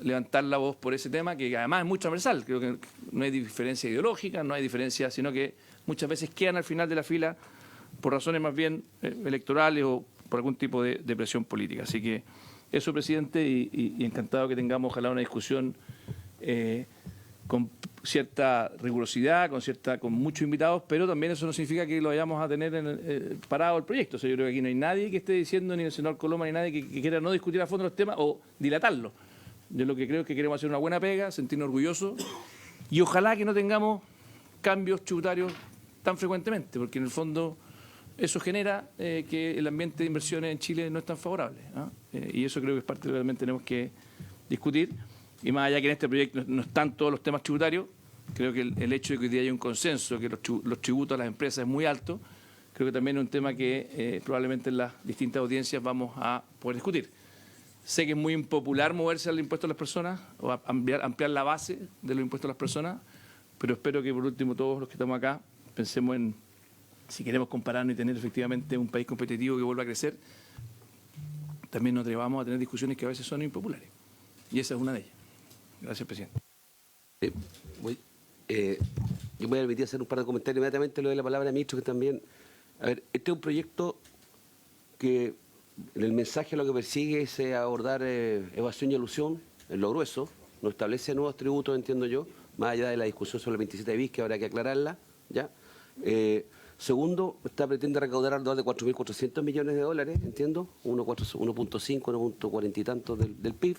levantar la voz por ese tema, que además es muy transversal. Creo que no hay diferencia ideológica, no hay diferencia, sino que muchas veces quedan al final de la fila por razones más bien electorales o por algún tipo de presión política. Así que eso, presidente, y encantado que tengamos ojalá una discusión con cierta rigurosidad, con muchos invitados, pero también eso no significa que lo vayamos a tener parado el proyecto. O sea, yo creo que aquí no hay nadie que esté diciendo, ni el senador Coloma, ni nadie que quiera no discutir a fondo los temas o dilatarlo. Yo lo que creo es que queremos hacer una buena pega, sentirnos orgullosos y ojalá que no tengamos cambios tributarios tan frecuentemente, porque en el fondo eso genera que el ambiente de inversiones en Chile no es tan favorable, y eso creo que es parte de lo que realmente tenemos que discutir. Y más allá que en este proyecto no están todos los temas tributarios, creo que el hecho de que hoy día haya un consenso, que los tributos a las empresas es muy alto, creo que también es un tema que probablemente en las distintas audiencias vamos a poder discutir. Sé que es muy impopular moverse al impuesto a las personas o ampliar la base de los impuestos a las personas, pero espero que por último todos los que estamos acá pensemos en, si queremos compararnos y tener efectivamente un país competitivo que vuelva a crecer, también nos atrevamos a tener discusiones que a veces son impopulares. Y esa es una de ellas. Gracias, presidente. Yo voy a permitir hacer un par de comentarios inmediatamente, lo de la palabra ministro, que también, a ver, este es un proyecto que en el mensaje lo que persigue es abordar evasión y elusión, en lo grueso, no establece nuevos tributos, entiendo yo, más allá de la discusión sobre el 27 bis, que habrá que aclararla, ¿ya? Segundo, pretende recaudar alrededor de 4.400 millones de dólares, entiendo, 1.5, 1.40 y tantos del PIB,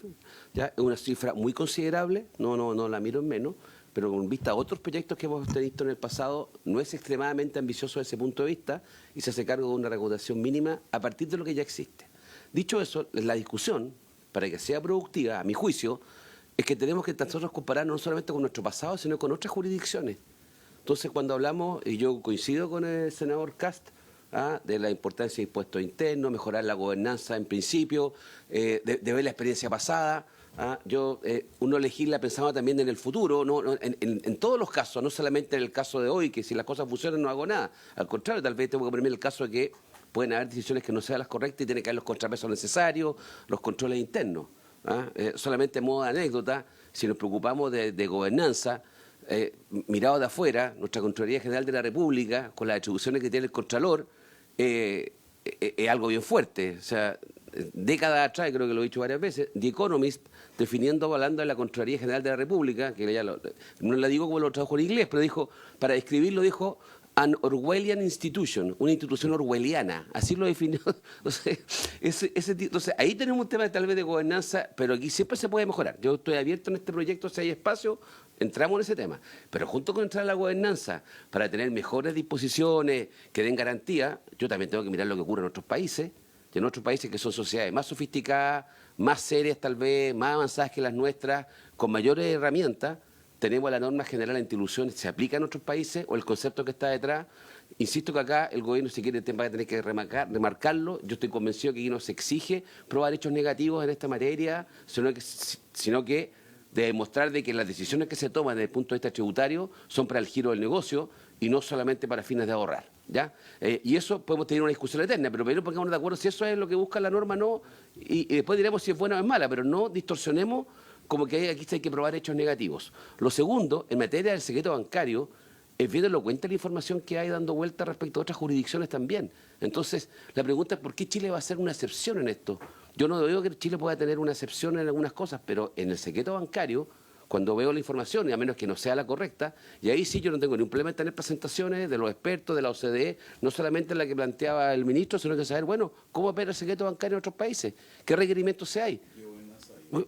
¿ya? Es una cifra muy considerable, no la miro en menos, pero con vista a otros proyectos que hemos visto en el pasado, no es extremadamente ambicioso desde ese punto de vista y se hace cargo de una recaudación mínima a partir de lo que ya existe. Dicho eso, la discusión, para que sea productiva, a mi juicio, es que tenemos que nosotros compararnos no solamente con nuestro pasado, sino con otras jurisdicciones. Entonces, cuando hablamos, y yo coincido con el senador Cast, de la importancia de impuestos internos, mejorar la gobernanza en principio, de ver la experiencia pasada, uno legisla pensando también en el futuro, en todos los casos, no solamente en el caso de hoy, que si las cosas funcionan no hago nada. Al contrario, tal vez tengo que ponerme el caso de que pueden haber decisiones que no sean las correctas y tiene que haber los contrapesos necesarios, los controles internos. Solamente a modo de anécdota, si nos preocupamos de gobernanza, mirado de afuera, nuestra Contraloría General de la República, con las atribuciones que tiene el Contralor, es algo bien fuerte. O sea, décadas atrás, creo que lo he dicho varias veces, The Economist, hablando de la Contraloría General de la República, que ya no la digo como lo tradujo en inglés, pero dijo, para describirlo, dijo, an Orwellian institution, una institución orwelliana, así lo definió. Entonces, ahí tenemos un tema tal vez de gobernanza, pero aquí siempre se puede mejorar. Yo estoy abierto en este proyecto, si hay espacio, entramos en ese tema. Pero junto con entrar a la gobernanza, para tener mejores disposiciones que den garantía, yo también tengo que mirar lo que ocurre en otros países, y en otros países que son sociedades más sofisticadas, más serias tal vez, más avanzadas que las nuestras, con mayores herramientas. Tenemos la norma general antiilusión, se aplica en otros países, o el concepto que está detrás. Insisto que acá el gobierno, si quiere, va a tener que remarcarlo. Yo estoy convencido que aquí no se exige probar hechos negativos en esta materia, sino que de demostrar de que las decisiones que se toman desde el punto de vista tributario son para el giro del negocio y no solamente para fines de ahorrar, ¿ya? Y eso podemos tener una discusión eterna, pero primero pongámonos de acuerdo si eso es lo que busca la norma o no, y después diremos si es buena o es mala, pero no distorsionemos como que aquí hay que probar hechos negativos. Lo segundo, en materia del secreto bancario, es bien elocuente la información que hay dando vuelta respecto a otras jurisdicciones también. Entonces, la pregunta es ¿por qué Chile va a hacer una excepción en esto? Yo no digo que Chile pueda tener una excepción en algunas cosas, pero en el secreto bancario, cuando veo la información, y a menos que no sea la correcta, y ahí sí yo no tengo ningún problema en tener presentaciones de los expertos, de la OCDE, no solamente la que planteaba el ministro, sino que saber, bueno, cómo opera el secreto bancario en otros países, qué requerimientos se hay.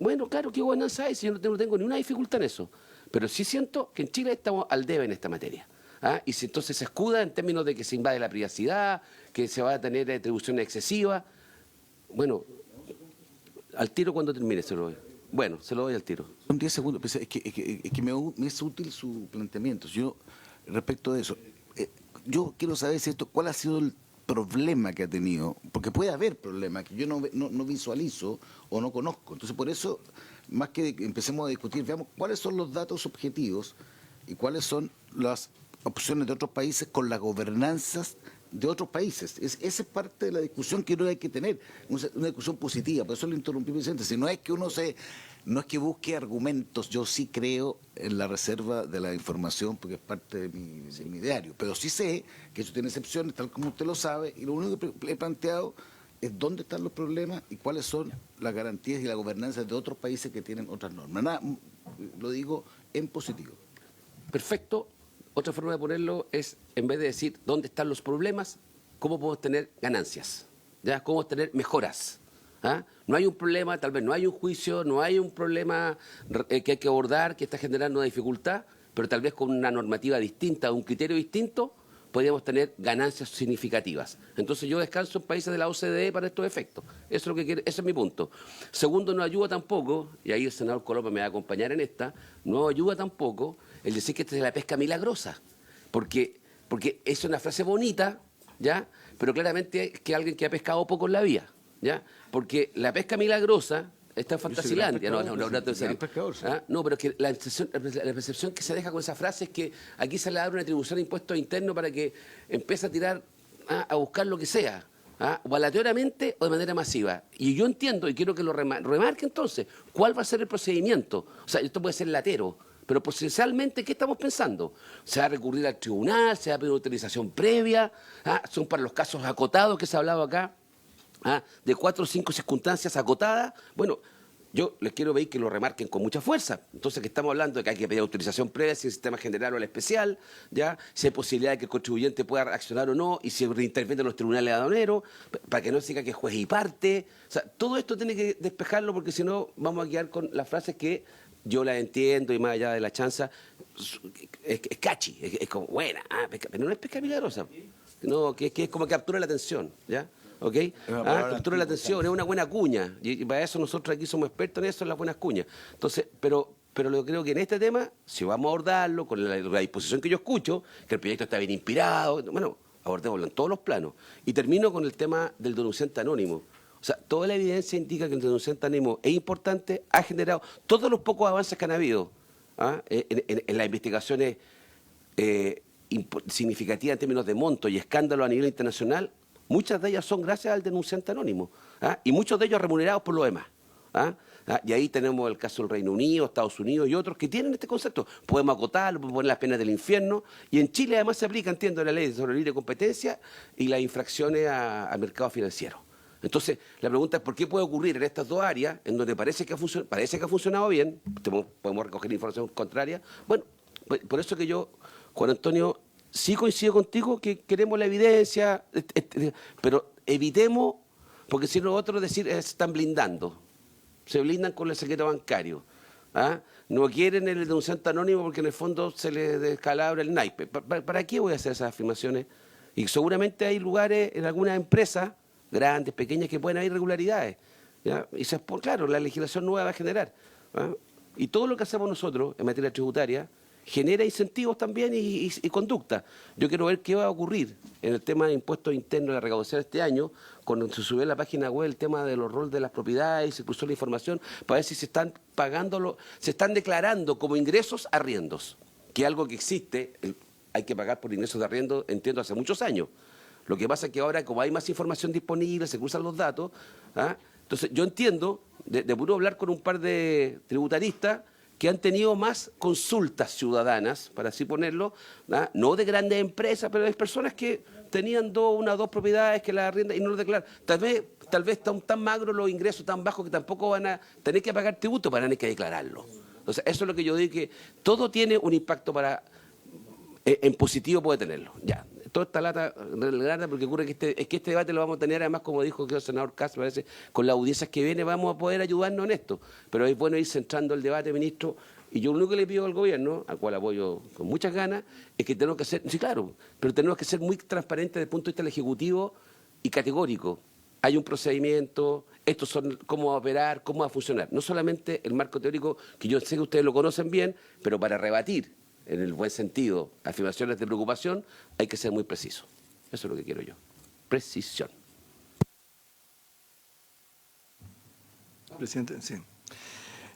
Bueno, claro, qué gobernanza hay, si yo no tengo ni una dificultad en eso. Pero sí siento que en Chile estamos al debe en esta materia. Y si entonces se escuda en términos de que se invade la privacidad, que se va a tener atribuciones excesivas, bueno, al tiro cuando termine se lo doy. Bueno, se lo doy al tiro. Son 10 segundos, pues, es que me es útil su planteamiento. Yo, respecto de eso, yo quiero saber si cuál ha sido el problema que ha tenido, porque puede haber problemas que yo no visualizo o no conozco. Entonces, por eso, más que empecemos a discutir, veamos cuáles son los datos objetivos y cuáles son las opciones de otros países con las gobernanzas de otros países. Esa es parte de la discusión que uno hay que tener, una discusión positiva. Por eso le interrumpí, presidente. Si no es que no es que busque argumentos, yo sí creo en la reserva de la información porque es parte de mi diario. Pero sí sé que eso tiene excepciones, tal como usted lo sabe, y lo único que he planteado es dónde están los problemas y cuáles son las garantías y la gobernanza de otros países que tienen otras normas. Nada, lo digo en positivo. Perfecto. Otra forma de ponerlo es, en vez de decir dónde están los problemas, cómo podemos tener ganancias, ¿ya? Cómo tener mejoras. No hay un problema, tal vez no hay un juicio, no hay un problema que hay que abordar, que está generando una dificultad, pero tal vez con una normativa distinta, un criterio distinto, podríamos tener ganancias significativas. Entonces yo descanso en países de la OCDE para estos efectos. Eso es lo que quiere, ese es mi punto. Segundo, no ayuda tampoco, y ahí el senador Coloma me va a acompañar en esta, no ayuda tampoco el decir que esta es la pesca milagrosa, porque es una frase bonita, ¿ya? Pero claramente que alguien que ha pescado poco en la vida, ¿ya? Porque la pesca milagrosa está en Fantasilandia. No, pero es que la percepción que se deja con esa frase es que aquí se le da una atribución a impuestos internos para que empiece a tirar, a buscar lo que sea, o aleatoriamente o de manera masiva. Y yo entiendo, y quiero que lo remarque entonces, ¿cuál va a ser el procedimiento? O sea, esto puede ser latero, pero procesalmente, ¿qué estamos pensando? ¿Se va a recurrir al tribunal? ¿Se va a pedir una utilización previa? ¿Son para los casos acotados que se ha hablado acá? De 4 o 5 circunstancias acotadas. Bueno, yo les quiero pedir que lo remarquen con mucha fuerza. Entonces, que estamos hablando de que hay que pedir autorización previa, si el sistema general o el especial, ¿ya? Si hay posibilidad de que el contribuyente pueda reaccionar o no, y si reintervienen los tribunales aduaneros, para que no se diga que es juez y parte. O sea, todo esto tiene que despejarlo, porque si no vamos a quedar con las frases que yo las entiendo y más allá de la chanza, es catchy, es como buena, pero no es pesca milagrosa, no, que es como captura la atención, ¿ya? ¿Ok? Captura la atención, es una buena cuña, y para eso nosotros aquí somos expertos en eso, en las buenas cuñas. Entonces, pero yo creo que en este tema, si vamos a abordarlo con la disposición que yo escucho, que el proyecto está bien inspirado, bueno, abordémoslo en todos los planos. Y termino con el tema del denunciante anónimo. O sea, toda la evidencia indica que el denunciante anónimo es importante, ha generado todos los pocos avances que han habido en las investigaciones significativas en términos de monto y escándalo a nivel internacional, muchas de ellas son gracias al denunciante anónimo, ¿ah? Y muchos de ellos remunerados por lo demás. ¿Ah? Y ahí tenemos el caso del Reino Unido, Estados Unidos y otros que tienen este concepto. Podemos acotarlo, podemos poner las penas del infierno. Y en Chile además se aplica, entiendo, la ley sobre libre competencia y las infracciones al mercado financiero. Entonces, la pregunta es ¿por qué puede ocurrir en estas dos áreas, en donde parece que ha funcionado bien, podemos recoger información contraria? Bueno, por eso que yo, Juan Antonio, sí coincido contigo que queremos la evidencia, pero evitemos, porque si no otros decir se están blindando. Se blindan con el secreto bancario. ¿Ah? No quieren el denunciante anónimo porque en el fondo se les descalabra el naipe. ¿Para qué voy a hacer esas afirmaciones? Y seguramente hay lugares en algunas empresas, grandes, pequeñas, que pueden haber irregularidades. ¿Ya? Y claro, la legislación nueva va a generar. ¿Ah? Y todo lo que hacemos nosotros en materia tributaria genera incentivos también y conducta. Yo quiero ver qué va a ocurrir en el tema de impuestos internos de la recaudación este año, cuando se subió a la página web el tema de los roles de las propiedades y se cruzó la información para ver si se están se están declarando como ingresos arriendos, que es algo que existe, hay que pagar por ingresos de arriendo, entiendo, hace muchos años. Lo que pasa es que ahora, como hay más información disponible, se cruzan los datos, ¿ah? Entonces yo entiendo, de puro hablar con un par de tributaristas, que han tenido más consultas ciudadanas, para así ponerlo, ¿ah? No de grandes empresas, pero de personas que tenían una o dos propiedades que las arriendan y no lo declaran. Tal vez están tan magros los ingresos, tan bajos, que tampoco van a tener que pagar tributo para tener que declararlo. Entonces, eso es lo que yo digo, que todo tiene un impacto en positivo puede tenerlo. Ya, toda esta lata, porque ocurre que este debate lo vamos a tener, además, como dijo el senador Castro, parece, con las audiencias que viene vamos a poder ayudarnos en esto. Pero es bueno ir centrando el debate, ministro, y yo lo único que le pido al gobierno, al cual apoyo con muchas ganas, es que tenemos que ser, sí, claro, pero tenemos que ser muy transparentes desde el punto de vista del Ejecutivo y categórico. Hay un procedimiento, estos son cómo va a operar, cómo va a funcionar. No solamente el marco teórico, que yo sé que ustedes lo conocen bien, pero para rebatir, en el buen sentido, afirmaciones de preocupación, hay que ser muy preciso. Eso es lo que quiero yo. Precisión. Presidente, sí.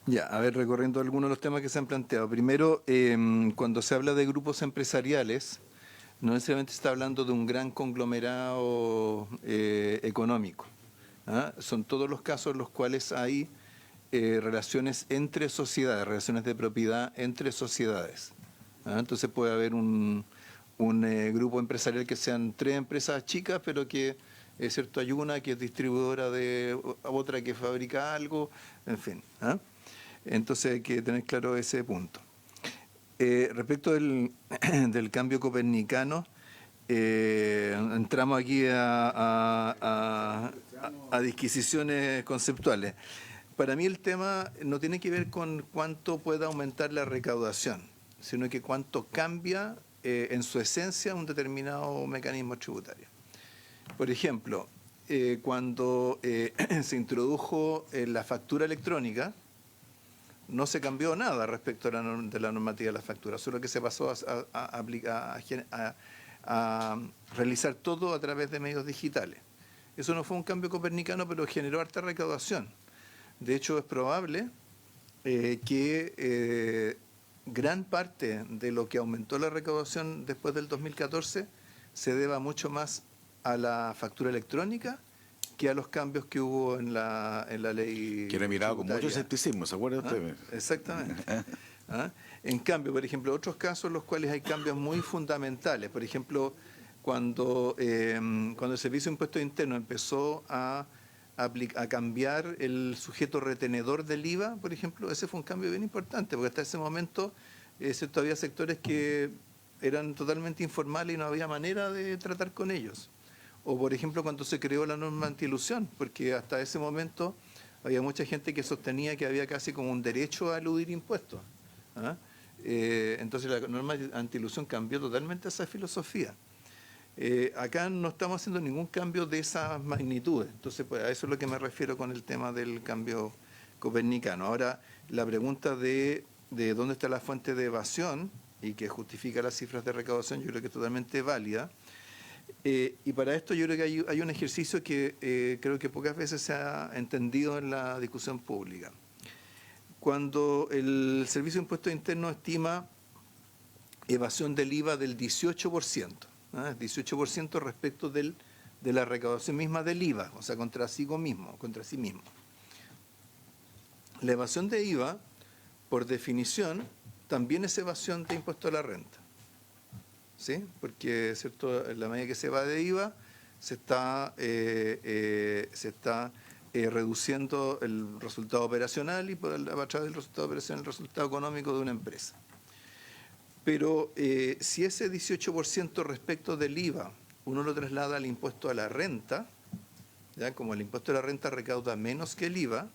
Ya, a ver, recorriendo algunos de los temas que se han planteado. Primero, cuando se habla de grupos empresariales, no necesariamente se está hablando de un gran conglomerado económico. ¿Ah? Son todos los casos en los cuales hay relaciones entre sociedades, relaciones de propiedad entre sociedades. ¿Ah? Entonces puede haber un grupo empresarial que sean 3 empresas chicas, pero que es cierto, hay una que es distribuidora de otra que fabrica algo, en fin. ¿Ah? Entonces hay que tener claro ese punto. Respecto del cambio copernicano, entramos aquí a disquisiciones conceptuales. Para mí el tema no tiene que ver con cuánto pueda aumentar la recaudación, sino que cuánto cambia en su esencia un determinado mecanismo tributario. Por ejemplo, cuando se introdujo la factura electrónica, no se cambió nada respecto de la normativa de la factura, solo que se pasó a realizar todo a través de medios digitales. Eso no fue un cambio copernicano, pero generó harta recaudación. De hecho, es probable que gran parte de lo que aumentó la recaudación después del 2014 se deba mucho más a la factura electrónica que a los cambios que hubo en la ley. Que era mirado con mucho tributaria. escepticismo, ¿se acuerda usted? Exactamente. ¿Ah? En cambio, por ejemplo, otros casos en los cuales hay cambios muy fundamentales. Por ejemplo, cuando el Servicio de Impuestos Internos empezó a cambiar el sujeto retenedor del IVA, por ejemplo, ese fue un cambio bien importante, porque hasta ese momento había sectores que eran totalmente informales y no había manera de tratar con ellos. O, por ejemplo, cuando se creó la norma antielusión, porque hasta ese momento había mucha gente que sostenía que había casi como un derecho a eludir impuestos. ¿Ah? Entonces la norma antielusión cambió totalmente esa filosofía. Acá no estamos haciendo ningún cambio de esas magnitudes, entonces pues, a eso es lo que me refiero con el tema del cambio copernicano. Ahora, la pregunta de dónde está la fuente de evasión y que justifica las cifras de recaudación, yo creo que es totalmente válida. Y para esto yo creo que hay un ejercicio que creo que pocas veces se ha entendido en la discusión pública. Cuando el Servicio de Impuestos Internos estima evasión del IVA del 18%, ¿ah? 18% respecto del de la recaudación misma del IVA, o sea, contra sí mismo. La evasión de IVA, por definición, también es evasión de impuesto a la renta. ¿Sí? Porque, ¿cierto?, en la medida que se va de IVA, se está reduciendo el resultado operacional y a través del resultado operacional el resultado económico de una empresa. Pero si ese 18% respecto del IVA uno lo traslada al impuesto a la renta, ¿ya? Como el impuesto a la renta recauda menos que el IVA,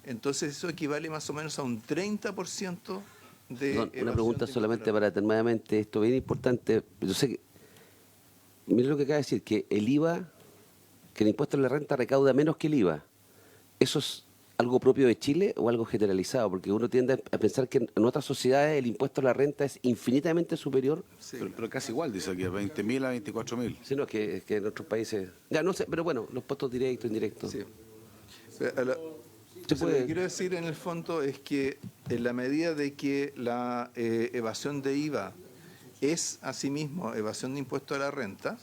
entonces eso equivale más o menos a un 30% de Perdón, una pregunta evasión solamente para terminadamente, esto bien importante. Yo sé que, mire lo que acaba de decir, que el IVA, que el impuesto a la renta recauda menos que el IVA. ¿Eso es algo propio de Chile o algo generalizado? Porque uno tiende a pensar que en otras sociedades el impuesto a la renta es infinitamente superior. Sí, Pero casi igual, dice aquí, 20.000 a 24.000. Sino que en otros países... Ya, no sé, pero bueno, los puestos directos, indirectos. sí. Se Lo que puede... quiero decir en el fondo es que en la medida de que la evasión de IVA es asimismo evasión de impuesto a la renta,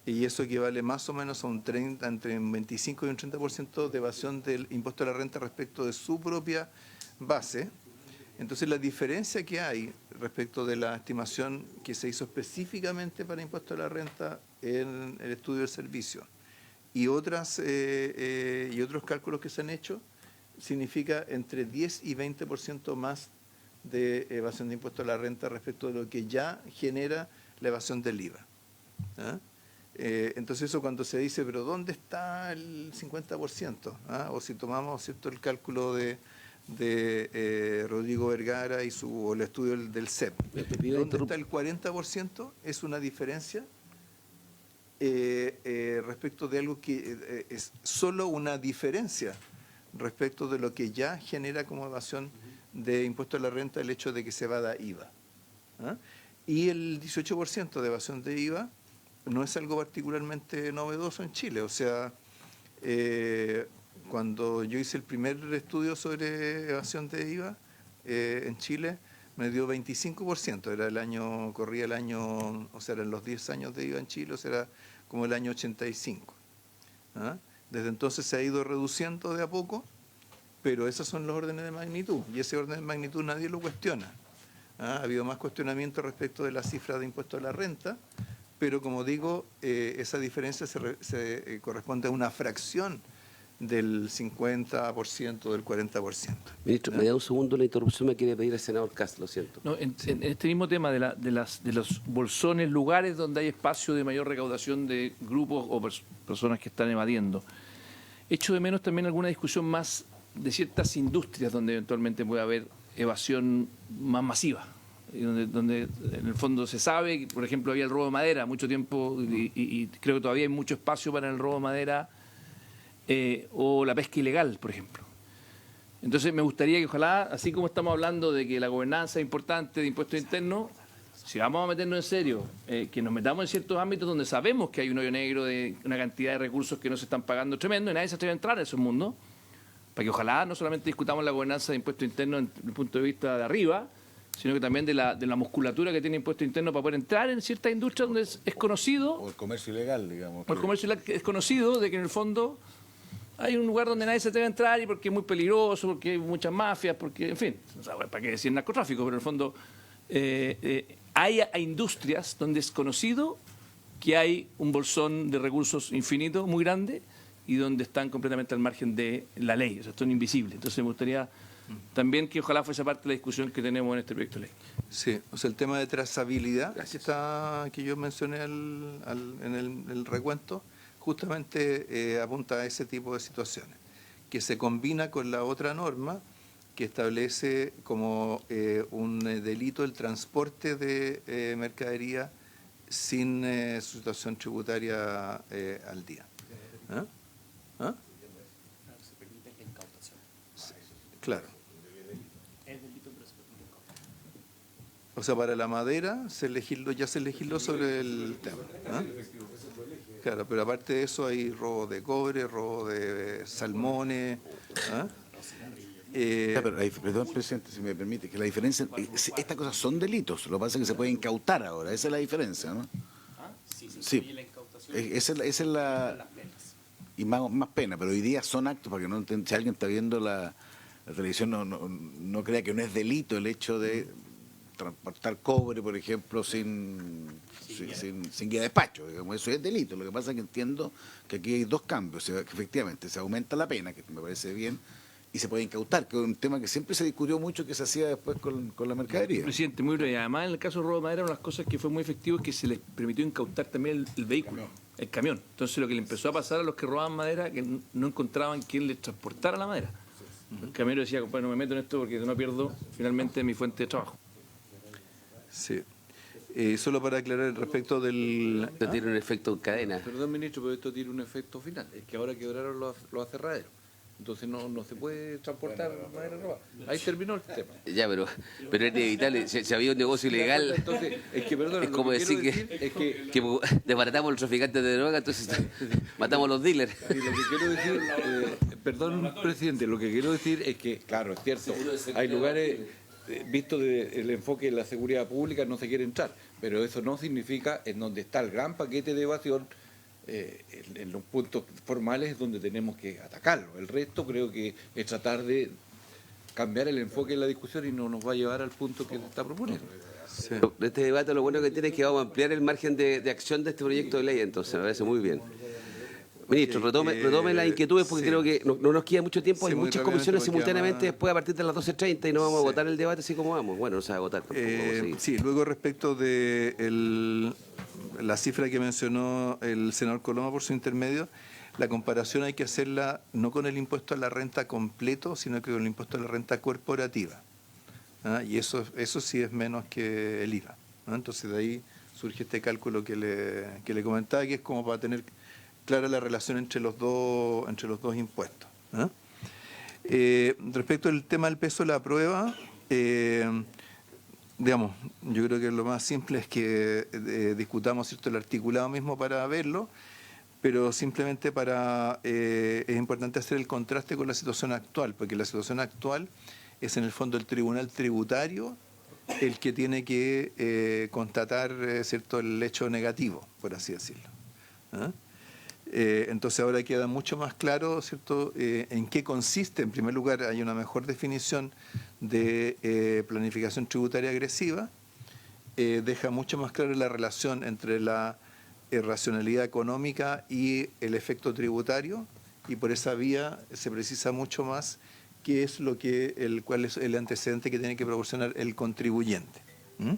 y eso equivale más o menos a un 30, entre un 25 y un 30% de evasión del impuesto a la renta respecto de su propia base. Entonces la diferencia que hay respecto de la estimación que se hizo específicamente para impuesto a la renta en el estudio del servicio y otros cálculos que se han hecho, significa entre 10 y 20% más de evasión de impuesto a la renta respecto de lo que ya genera la evasión del IVA. ¿Ah? Entonces eso cuando se dice, pero ¿dónde está el 50%? ¿Ah? O si tomamos, ¿cierto?, el cálculo de Rodrigo Vergara y el estudio del CEP. ¿Dónde está el 40%? Es una diferencia respecto de algo que es solo una diferencia respecto de lo que ya genera como evasión de impuesto a la renta el hecho de que se evada IVA. ¿Ah? Y el 18% de evasión de IVA no es algo particularmente novedoso en Chile. O sea, cuando yo hice el primer estudio sobre evasión de IVA en Chile, me dio 25%. Corría el año, o sea, eran los 10 años de IVA en Chile, o sea, era como el año 85. ¿Ah? Desde entonces se ha ido reduciendo de a poco, pero esos son los órdenes de magnitud, y ese orden de magnitud nadie lo cuestiona. ¿Ah? Ha habido más cuestionamiento respecto de la cifra de impuesto a la renta, pero como digo, esa diferencia se corresponde a una fracción del 50%, del 40%. Ministro, me da un segundo la interrupción, me quiere pedir el senador Cast, lo siento. No, en este mismo tema de los bolsones, lugares donde hay espacio de mayor recaudación de grupos o personas que están evadiendo, echo de menos también alguna discusión más de ciertas industrias donde eventualmente puede haber evasión más masiva, y donde en el fondo se sabe que, por ejemplo, había el robo de madera mucho tiempo y creo que todavía hay mucho espacio para el robo de madera o la pesca ilegal, por ejemplo. Entonces me gustaría que ojalá, así como estamos hablando de que la gobernanza es importante de impuestos internos, si vamos a meternos en serio, que nos metamos en ciertos ámbitos donde sabemos que hay un hoyo negro de una cantidad de recursos que no se están pagando tremendo y nadie se atreve a entrar a esos mundos, para que ojalá no solamente discutamos la gobernanza de impuestos internos desde el punto de vista de arriba, sino que también de la musculatura que tiene impuesto interno para poder entrar en ciertas industrias donde es conocido, O el comercio ilegal, digamos. o el comercio ilegal es conocido de que en el fondo hay un lugar donde nadie se atreve a entrar y porque es muy peligroso, porque hay muchas mafias, porque, en fin, o sea, para qué decir narcotráfico, pero en el fondo hay industrias donde es conocido que hay un bolsón de recursos infinito, muy grande, y donde están completamente al margen de la ley, o sea, son invisibles. Entonces me gustaría también que ojalá fuese parte de la discusión que tenemos en este proyecto de ley. Sí, o sea, el tema de trazabilidad que yo mencioné en el recuento, justamente apunta a ese tipo de situaciones, que se combina con la otra norma que establece como un delito el transporte de mercadería sin su situación tributaria al día. ¿Ah? ¿Ah? Se permite la incautación. Claro. Es delito, pero se permite incautar. O sea, para la madera ya se legisló sobre el tema. ¿Ah? Claro, pero aparte de eso hay robo de cobre, robo de salmones. ¿Ah? Pero perdón, presidente, si me permite, que la diferencia, estas cosas son delitos, lo que pasa es que se puede incautar ahora, esa es la diferencia, ¿no? ¿Ah? Sí, se Sí. incluye la incautación Esa es la... Y más pena, pero hoy día son actos, para que no si alguien está viendo la televisión, no crea que no es delito el hecho de transportar cobre, por ejemplo, sin guía de despacho. Digamos, eso es delito. Lo que pasa es que entiendo que aquí hay dos cambios. Que efectivamente se aumenta la pena, que me parece bien, y se puede incautar, que es un tema que siempre se discutió mucho, que se hacía después con la mercadería. Presidente, muy breve. Además, en el caso de robo de madera, una de las cosas que fue muy efectivo es que se les permitió incautar también el vehículo, el camión. Entonces, lo que le empezó a pasar a los que robaban madera, que no encontraban quién les transportara la madera. El camionero decía, compadre, no me meto en esto porque no pierdo finalmente mi fuente de trabajo. Sí. Solo para aclarar respecto del... Esto tiene un efecto en cadena. Perdón, ministro, pero esto tiene un efecto final. Es que ahora quebraron los aserraderos. Entonces no se puede transportar madera robada. Ahí terminó el tema. Ya, pero es inevitable. Si había un negocio ilegal, Entonces, es que, perdón, es como decir que desbaratamos a los traficantes de droga, entonces matamos a los dealers. y lo que quiero decir, perdón, presidente, lo que quiero decir es que, claro, es cierto, hay lugares, visto desde el enfoque de la seguridad pública, no se quiere entrar, pero eso no significa en donde está el gran paquete de evasión, en los puntos formales es donde tenemos que atacarlo. El resto creo que es tratar de cambiar el enfoque de la discusión y no nos va a llevar al punto que se está proponiendo. Sí. De este debate lo bueno que tiene es que vamos a ampliar el margen de acción de este proyecto de ley, entonces me parece muy bien. Ministro, retome las inquietudes porque sí. creo que no nos queda mucho tiempo, Sí, hay muy muchas rápidamente comisiones porque simultáneamente además- después a partir de las 12:30 y no vamos a Sí. agotar el debate así como vamos. Bueno, no se va a agotar tampoco. vamos a seguir. Sí, luego respecto de la cifra que mencionó el senador Coloma por su intermedio, la comparación hay que hacerla no con el impuesto a la renta completo, sino que con el impuesto a la renta corporativa. ¿Ah? Y eso sí es menos que el IVA. ¿Ah? Entonces de ahí surge este cálculo que le comentaba, que es como para tener clara la relación entre los dos impuestos. ¿Ah? Respecto al tema del peso de la prueba, digamos, yo creo que lo más simple es que discutamos, ¿cierto?, el articulado mismo para verlo, pero simplemente es importante hacer el contraste con la situación actual, porque la situación actual es en el fondo el tribunal tributario el que tiene que constatar, ¿cierto?, el hecho negativo, por así decirlo. ¿Ah? Entonces ahora queda mucho más claro, ¿cierto?, en qué consiste. En primer lugar, hay una mejor definición de planificación tributaria agresiva, deja mucho más clara la relación entre la racionalidad económica y el efecto tributario, y por esa vía se precisa mucho más qué es cuál es el antecedente que tiene que proporcionar el contribuyente. ¿Mm?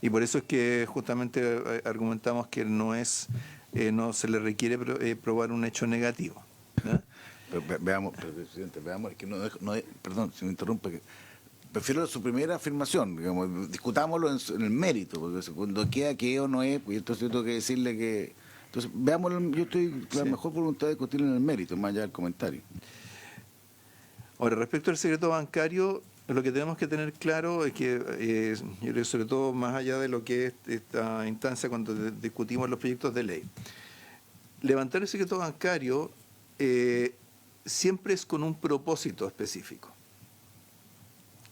Y por eso es que justamente argumentamos que no se le requiere probar un hecho negativo. ¿Ah? Veamos, presidente, es que perdón, si me interrumpe, que prefiero su primera afirmación, digamos, discutámoslo en el mérito, porque cuando queda que o no es, pues entonces tengo que decirle que... Entonces, veámoslo, yo estoy con la mejor voluntad de discutirlo en el mérito, más allá del comentario. Ahora, respecto al secreto bancario, lo que tenemos que tener claro es que, yo creo, sobre todo más allá de lo que es esta instancia cuando discutimos los proyectos de ley, levantar el secreto bancario siempre es con un propósito específico.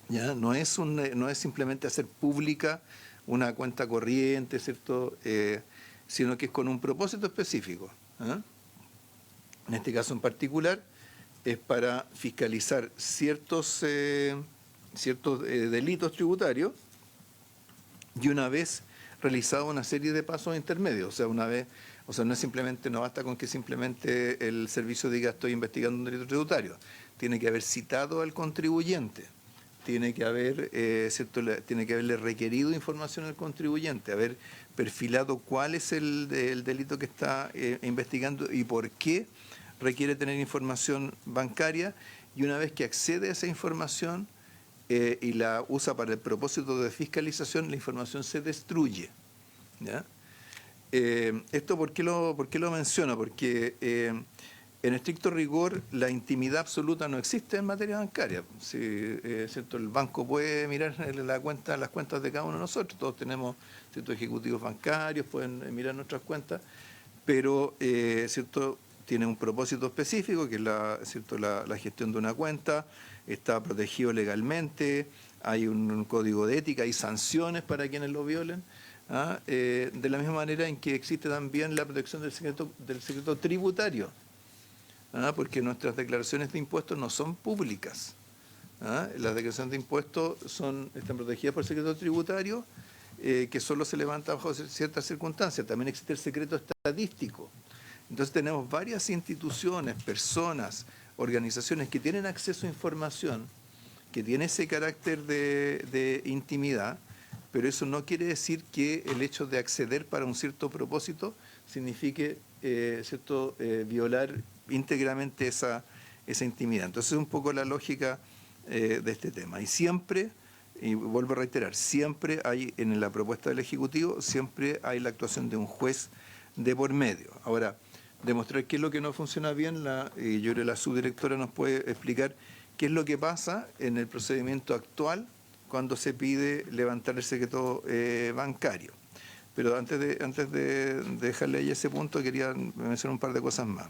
¿Ya? No es simplemente hacer pública una cuenta corriente, ¿cierto?, sino que es con un propósito específico. ¿Ah? En este caso en particular, es para fiscalizar ciertos delitos tributarios, y una vez realizado una serie de pasos intermedios, o sea, no basta con que simplemente el servicio diga estoy investigando un delito tributario, tiene que haber citado al contribuyente, tiene que haberle requerido información al contribuyente, haber perfilado cuál es el delito que está investigando y por qué requiere tener información bancaria, y una vez que accede a esa información y la usa para el propósito de fiscalización, la información se destruye. ¿Ya? ¿Esto por qué lo menciono? Porque en estricto rigor la intimidad absoluta no existe en materia bancaria. ¿Cierto? El banco puede mirar las cuentas de cada uno de nosotros, todos tenemos, ¿cierto?, ejecutivos bancarios, pueden mirar nuestras cuentas, pero ¿cierto?, tiene un propósito específico, que es la gestión de una cuenta, está protegido legalmente, hay un código de ética, hay sanciones para quienes lo violen. de la misma manera en que existe también la protección del secreto tributario, porque nuestras declaraciones de impuestos no son públicas. Las declaraciones de impuestos están protegidas por el secreto tributario, que solo se levanta bajo ciertas circunstancias. También existe el secreto estadístico. Entonces tenemos varias instituciones, personas, organizaciones que tienen acceso a información, que tiene ese carácter de intimidad, pero eso no quiere decir que el hecho de acceder para un cierto propósito signifique violar íntegramente esa intimidad. Entonces es un poco la lógica de este tema. Y siempre, y vuelvo a reiterar, siempre hay en la propuesta del Ejecutivo, siempre hay la actuación de un juez de por medio. Ahora, demostrar qué es lo que no funciona bien, yo creo que la subdirectora nos puede explicar qué es lo que pasa en el procedimiento actual cuando se pide levantar el secreto bancario. Pero antes de dejarle ahí ese punto, quería mencionar un par de cosas más.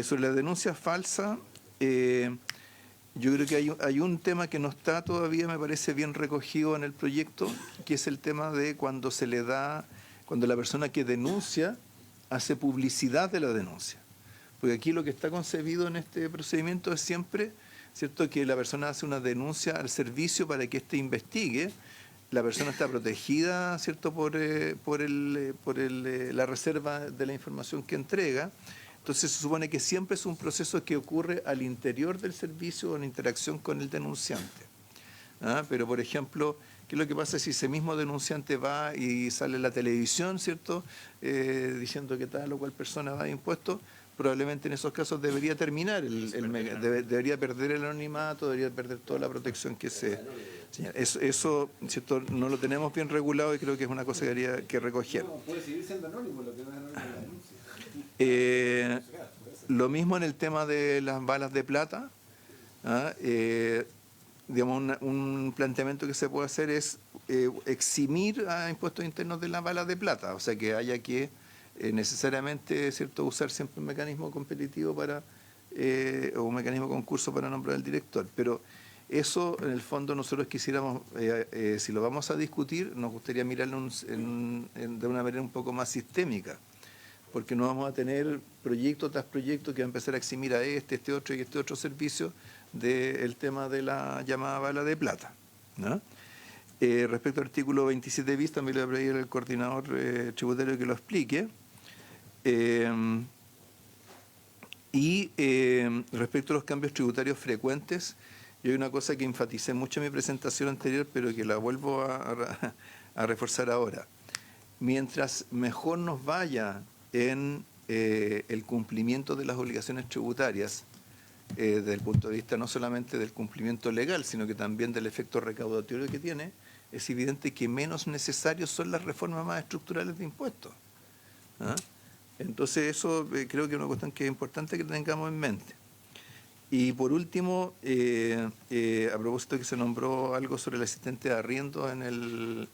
Sobre la denuncia falsa, yo creo que hay un tema que no está todavía, me parece, bien recogido en el proyecto, que es el tema de cuando la persona que denuncia hace publicidad de la denuncia. Porque aquí lo que está concebido en este procedimiento es siempre, ¿cierto?, que la persona hace una denuncia al servicio para que éste investigue. La persona está protegida, ¿cierto?, por la reserva de la información que entrega. Entonces se supone que siempre es un proceso que ocurre al interior del servicio o en interacción con el denunciante. Pero, por ejemplo, ¿qué es lo que pasa si ese mismo denunciante va y sale en la televisión, ¿cierto?, diciendo que tal o cual persona va de impuestos? Probablemente en esos casos debería terminar, debería perder el anonimato, debería perder toda la protección que se señala. Eso, ¿cierto?, no lo tenemos bien regulado y creo que es una cosa que habría que recoger. Puede seguir siendo anónimo, lo que no es anónimo la denuncia. Lo mismo en el tema de las balas de plata. Digamos, un planteamiento que se puede hacer es eximir a impuestos internos de las balas de plata, o sea que haya que necesariamente, ¿cierto?, usar siempre un mecanismo competitivo o un mecanismo de concurso para nombrar al director. Pero eso, en el fondo, nosotros quisiéramos, si lo vamos a discutir, nos gustaría mirarlo de una manera un poco más sistémica, porque no vamos a tener proyecto tras proyecto que va a empezar a eximir a este otro y este otro servicio del tema de la llamada bala de plata, ¿no? Respecto al artículo 27 bis, también le voy a pedir al coordinador tributario que lo explique. Respecto a los cambios tributarios frecuentes, yo hay una cosa que enfaticé mucho en mi presentación anterior, pero que la vuelvo a reforzar ahora. Mientras mejor nos vaya en el cumplimiento de las obligaciones tributarias, desde el punto de vista no solamente del cumplimiento legal, sino que también del efecto recaudatorio que tiene, es evidente que menos necesarios son las reformas más estructurales de impuestos. Entonces eso creo que es una cuestión que es importante que tengamos en mente. Y por último, a propósito que se nombró algo sobre el asistente de arriendo en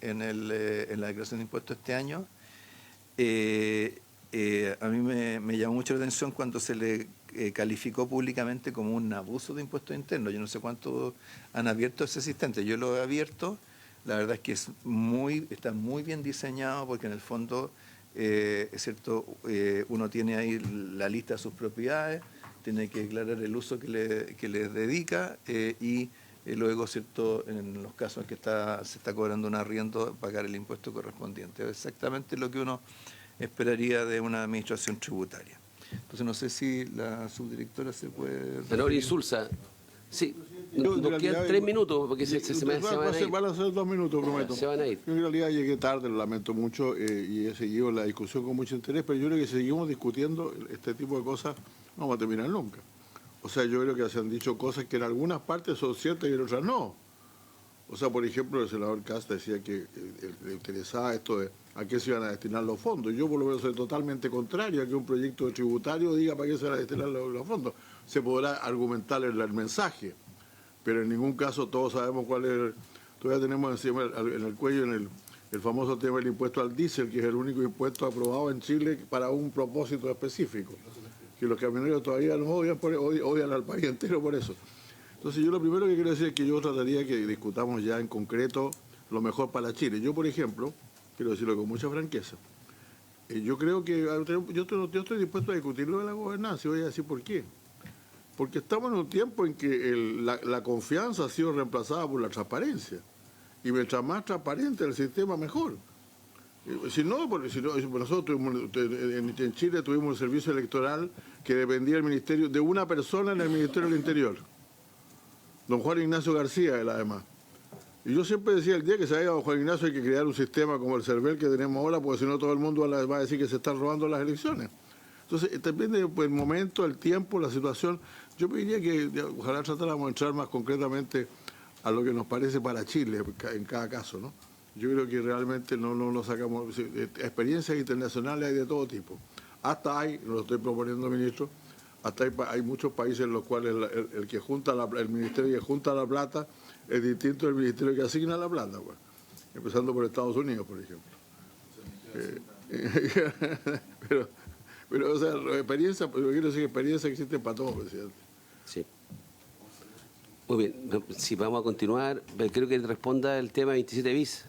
la declaración de impuestos este año, a mí me llamó mucho la atención cuando se le calificó públicamente como un abuso de impuestos internos. Yo no sé cuántos han abierto ese asistente. Yo lo he abierto. La verdad es que está muy bien diseñado porque en el fondo, es cierto, uno tiene ahí la lista de sus propiedades, tiene que declarar el uso que le dedica y luego, cierto, en los casos en que se está cobrando un arriendo, pagar el impuesto correspondiente. Es exactamente lo que uno esperaría de una administración tributaria. Entonces no sé si la subdirectora se puede... Senador Insulza, sí, nos quedan 3 minutos porque se van a ir. Van a ser 2 minutos, prometo. Se van a ir. Yo en realidad llegué tarde, lo lamento mucho y he seguido la discusión con mucho interés, pero yo creo que si seguimos discutiendo este tipo de cosas no vamos a terminar nunca. O sea, yo creo que se han dicho cosas que en algunas partes son ciertas y en otras no. O sea, por ejemplo, el senador Casta decía que le interesaba esto de a qué se iban a destinar los fondos. Yo por lo menos soy totalmente contrario a que un proyecto tributario diga para qué se van a destinar los fondos. Se podrá argumentar el mensaje, pero en ningún caso todos sabemos cuál es. Todavía tenemos encima en el cuello el famoso tema del impuesto al diésel, que es el único impuesto aprobado en Chile para un propósito específico. Que los camioneros todavía nos odian al país entero por eso. Entonces yo lo primero que quiero decir es que yo trataría que discutamos ya en concreto lo mejor para Chile. Yo, por ejemplo, quiero decirlo con mucha franqueza. Yo creo que yo estoy dispuesto a discutirlo de la gobernanza y voy a decir por qué. Porque estamos en un tiempo en que la confianza ha sido reemplazada por la transparencia. Y mientras más transparente el sistema, mejor. Si no, nosotros en Chile tuvimos un servicio electoral que dependía del ministerio, de una persona en el Ministerio del Interior. Don Juan Ignacio García, él además. Y yo siempre decía, el día que se vaya don Juan Ignacio hay que crear un sistema como el CERVEL que tenemos ahora, porque si no todo el mundo va a decir que se están robando las elecciones. Entonces, depende del momento, el tiempo, la situación. Yo pediría que ojalá tratáramos de entrar más concretamente a lo que nos parece para Chile en cada caso, ¿no? Yo creo que realmente no sacamos... Experiencias internacionales hay de todo tipo. Hasta hay, lo estoy proponiendo, ministro, hasta hay muchos países en los cuales el que junta el ministerio que junta la plata es distinto del ministerio que asigna la plata, pues. Empezando por Estados Unidos, por ejemplo. Pero o sea, experiencia, yo quiero decir que experiencia existe para todos, presidente. Sí. Muy bien, si vamos a continuar, creo que responda el tema 27 bis,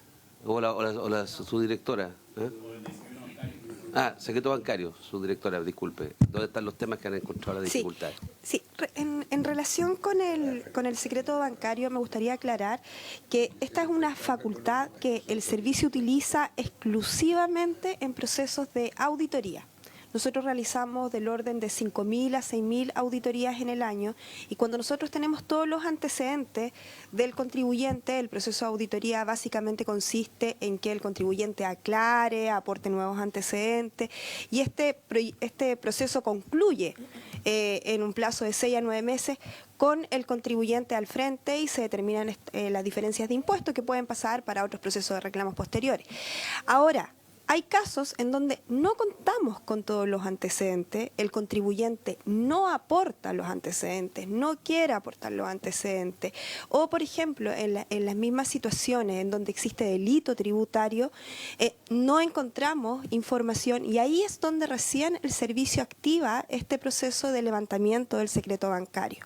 o la subdirectora. Secreto bancario, subdirectora, disculpe. ¿Dónde están los temas que han encontrado la dificultad? Sí. En relación con el secreto bancario, me gustaría aclarar que esta es una facultad que el servicio utiliza exclusivamente en procesos de auditoría. Nosotros realizamos del orden de 5.000 a 6.000 auditorías en el año y cuando nosotros tenemos todos los antecedentes del contribuyente, el proceso de auditoría básicamente consiste en que el contribuyente aclare, aporte nuevos antecedentes y este proceso concluye en un plazo de 6 a 9 meses con el contribuyente al frente y se determinan las diferencias de impuestos que pueden pasar para otros procesos de reclamos posteriores. Ahora, hay casos en donde no contamos con todos los antecedentes, el contribuyente no aporta los antecedentes, no quiere aportar los antecedentes, o por ejemplo, en las mismas situaciones en donde existe delito tributario, no encontramos información y ahí es donde recién el servicio activa este proceso de levantamiento del secreto bancario.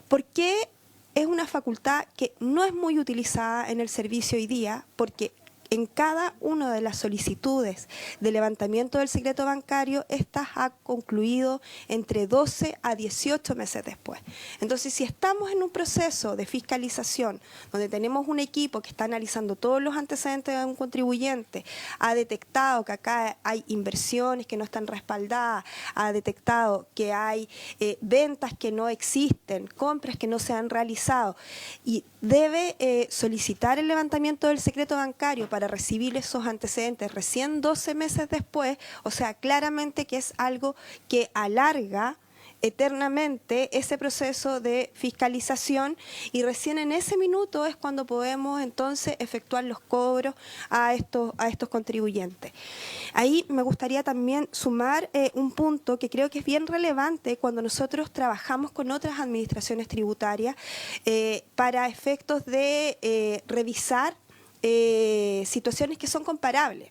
¿Por qué es una facultad que no es muy utilizada en el servicio hoy día? Porque en cada una de las solicitudes de levantamiento del secreto bancario, estas ha concluido entre 12 a 18 meses después. Entonces, si estamos en un proceso de fiscalización donde tenemos un equipo que está analizando todos los antecedentes de un contribuyente, ha detectado que acá hay inversiones que no están respaldadas, ha detectado que hay ventas que no existen, compras que no se han realizado y debe solicitar el levantamiento del secreto bancario para recibir esos antecedentes recién 12 meses después, o sea, claramente que es algo que alarga eternamente ese proceso de fiscalización y recién en ese minuto es cuando podemos entonces efectuar los cobros a estos contribuyentes. Ahí me gustaría también sumar un punto que creo que es bien relevante cuando nosotros trabajamos con otras administraciones tributarias para efectos de revisar situaciones que son comparables.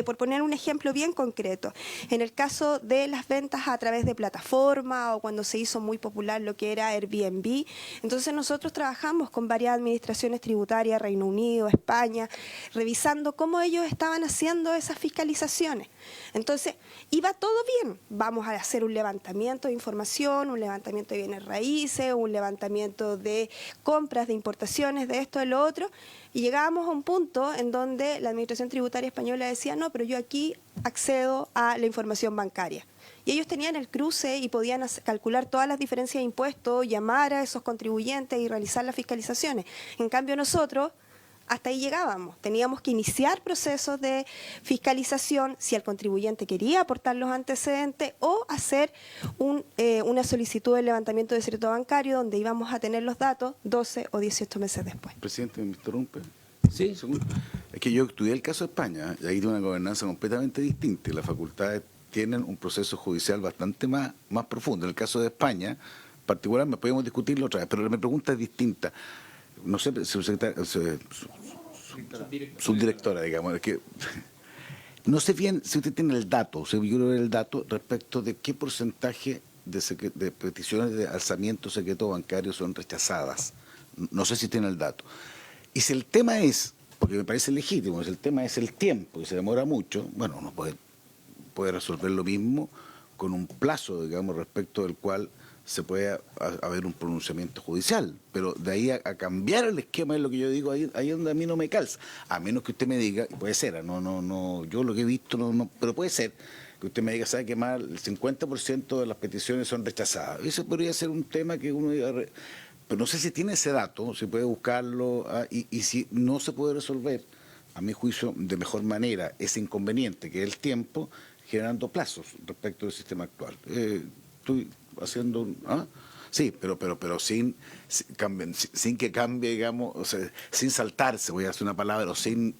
Por poner un ejemplo bien concreto, en el caso de las ventas a través de plataforma o cuando se hizo muy popular lo que era Airbnb, entonces nosotros trabajamos con varias administraciones tributarias, Reino Unido, España, revisando cómo ellos estaban haciendo esas fiscalizaciones. Entonces, iba todo bien, vamos a hacer un levantamiento de información, un levantamiento de bienes raíces, un levantamiento de compras, de importaciones, de esto, de lo otro, y llegábamos a un punto en donde la Administración Tributaria Española decía, no, pero yo aquí accedo a la información bancaria. Y ellos tenían el cruce y podían calcular todas las diferencias de impuestos, llamar a esos contribuyentes y realizar las fiscalizaciones. En cambio nosotros, hasta ahí llegábamos. Teníamos que iniciar procesos de fiscalización si el contribuyente quería aportar los antecedentes o hacer una solicitud de levantamiento de secreto bancario donde íbamos a tener los datos 12 o 18 meses después. Presidente, ¿me interrumpe? Sí. Es que yo estudié el caso de España y ahí tiene una gobernanza completamente distinta y las facultades tienen un proceso judicial bastante más profundo. En el caso de España, particularmente, podemos discutirlo otra vez, pero mi pregunta es distinta. No sé, subdirectora, digamos, es que no sé bien si usted tiene el dato, yo quiero ver el dato respecto de qué porcentaje de peticiones de alzamiento secreto bancario son rechazadas. No sé si tiene el dato. Y si el tema es porque me parece legítimo. El tema es el tiempo, que se demora mucho. Bueno, uno puede resolver lo mismo con un plazo, digamos, respecto del cual se puede haber un pronunciamiento judicial, pero de ahí a cambiar el esquema es lo que yo digo, ahí es donde a mí no me calza, a menos que usted me diga, y puede ser, no, yo lo que he visto, pero puede ser que usted me diga, sabe que más el 50% de las peticiones son rechazadas. Eso podría ser un tema que uno diga, pero no sé si tiene ese dato, si puede buscarlo, y si no se puede resolver, a mi juicio, de mejor manera, ese inconveniente que es el tiempo, generando plazos respecto del sistema actual. Estoy haciendo sí, pero sin que cambie, digamos, o sea, sin saltarse, voy a hacer una palabra, o sin,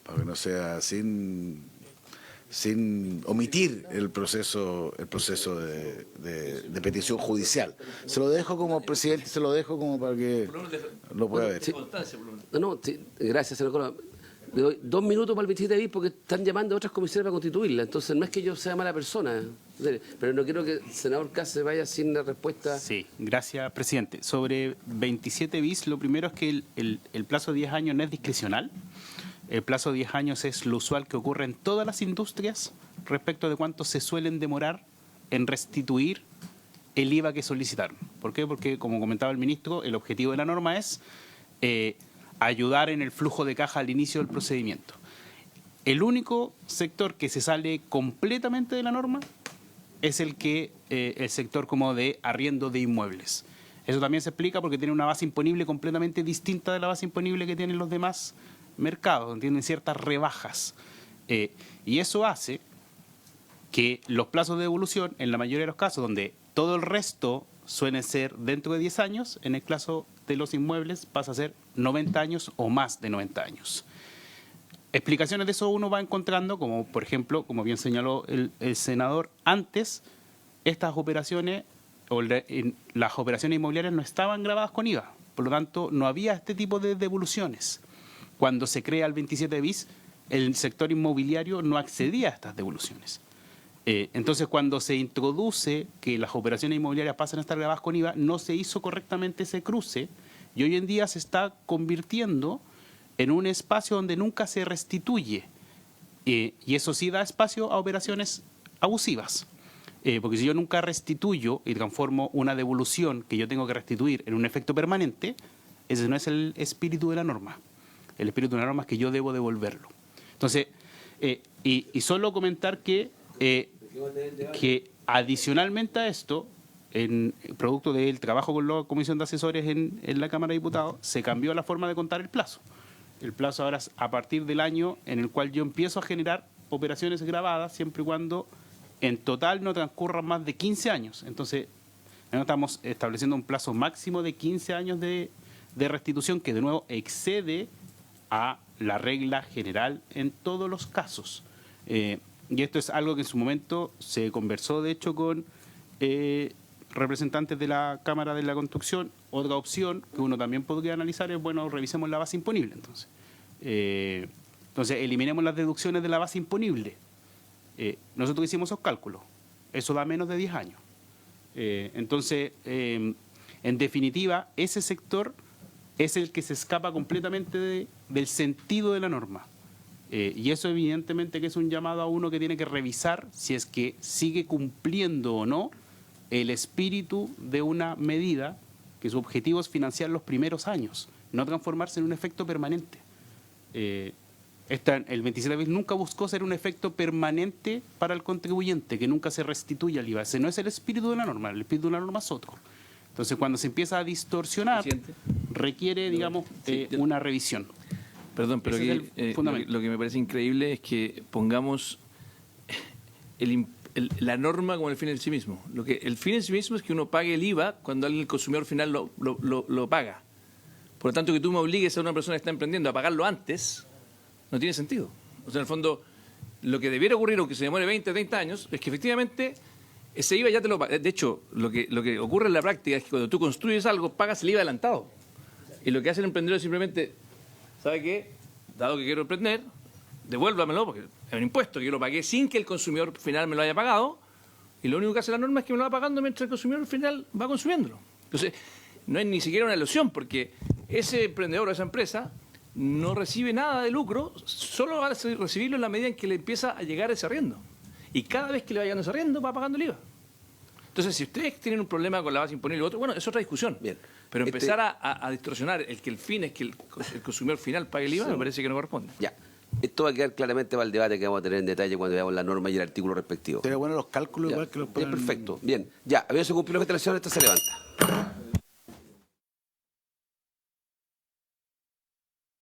para que no sea, sin omitir el proceso de petición judicial. Se lo dejo como presidente, se lo dejo como para que lo pueda ver. Sí. No, sí, gracias, senador Córdoba. Le doy 2 minutos para el 27 bis porque están llamando a otras comisiones para constituirla. Entonces, no es que yo sea mala persona, pero no quiero que el senador Cáceres vaya sin la respuesta. Sí, gracias, presidente. Sobre 27 bis, lo primero es que el plazo de 10 años no es discrecional. El plazo de 10 años es lo usual que ocurre en todas las industrias respecto de cuánto se suelen demorar en restituir el IVA que solicitaron. ¿Por qué? Porque, como comentaba el ministro, el objetivo de la norma es ayudar en el flujo de caja al inicio del procedimiento. El único sector que se sale completamente de la norma es el sector como de arriendo de inmuebles. Eso también se explica porque tiene una base imponible completamente distinta de la base imponible que tienen los demás mercados, donde tienen ciertas rebajas. Y eso hace que los plazos de devolución, en la mayoría de los casos, donde todo el resto suelen ser dentro de 10 años, en el caso de los inmuebles pasa a ser 90 años o más de 90 años. Explicaciones de eso uno va encontrando, como por ejemplo, como bien señaló el senador, antes estas operaciones o las operaciones inmobiliarias no estaban gravadas con IVA, por lo tanto no había este tipo de devoluciones. Cuando se crea el 27 bis, el sector inmobiliario no accedía a estas devoluciones. Entonces, cuando se introduce que las operaciones inmobiliarias pasan a estar grabadas con IVA, no se hizo correctamente ese cruce y hoy en día se está convirtiendo en un espacio donde nunca se restituye. Y eso sí da espacio a operaciones abusivas. Porque si yo nunca restituyo y transformo una devolución que yo tengo que restituir en un efecto permanente, ese no es el espíritu de la norma. El espíritu de la norma es que yo debo devolverlo. Entonces, y solo comentar que adicionalmente a esto, producto del trabajo con la Comisión de Asesores en la Cámara de Diputados, se cambió la forma de contar el plazo. El plazo ahora es a partir del año en el cual yo empiezo a generar operaciones grabadas, siempre y cuando en total no transcurran más de 15 años. Entonces, estamos estableciendo un plazo máximo de 15 años de restitución, que de nuevo excede a la regla general en todos los casos. Y esto es algo que en su momento se conversó, de hecho, con representantes de la Cámara de la Construcción. Otra opción que uno también podría analizar es, bueno, revisemos la base imponible. Entonces, eliminemos las deducciones de la base imponible. Nosotros hicimos esos cálculos. Eso da menos de 10 años. Entonces, en definitiva, ese sector es el que se escapa completamente del sentido de la norma. Y eso evidentemente que es un llamado a uno que tiene que revisar si es que sigue cumpliendo o no el espíritu de una medida que su objetivo es financiar los primeros años, no transformarse en un efecto permanente. El 27 bis nunca buscó ser un efecto permanente para el contribuyente, que nunca se restituya el IVA. Ese no es el espíritu de la norma, el espíritu de la norma es otro. Entonces, cuando se empieza a distorsionar, requiere, digamos, una revisión. Perdón, pero aquí, lo que me parece increíble es que pongamos la norma como el fin en sí mismo. El fin en sí mismo es que uno pague el IVA cuando el consumidor final lo paga. Por lo tanto, que tú me obligues a una persona que está emprendiendo a pagarlo antes, no tiene sentido. O sea, en el fondo, lo que debiera ocurrir, aunque se demore 20, 30 años, es que efectivamente ese IVA ya te lo paga. De hecho, lo que ocurre en la práctica es que cuando tú construyes algo, pagas el IVA adelantado. Y lo que hace el emprendedor es simplemente, ¿sabe qué? Dado que quiero emprender, devuélvamelo, porque es un impuesto que yo lo pagué sin que el consumidor final me lo haya pagado, y lo único que hace la norma es que me lo va pagando mientras el consumidor final va consumiéndolo. Entonces, no es ni siquiera una ilusión, porque ese emprendedor o esa empresa no recibe nada de lucro, solo va a recibirlo en la medida en que le empieza a llegar ese arriendo. Y cada vez que le va llegando ese arriendo, va pagando el IVA. Entonces, si ustedes tienen un problema con la base imponible y otro, bueno, es otra discusión. Bien. Pero empezar a distorsionar el fin es que el consumidor final pague el IVA, me parece que no corresponde. Ya. Esto va a quedar claramente para el debate que vamos a tener en detalle cuando veamos la norma y el artículo respectivo. Sería bueno los cálculos Ya. igual que los Bien, perfecto. Bien. Ya, habiendo cumplido la instalación, esta se levanta.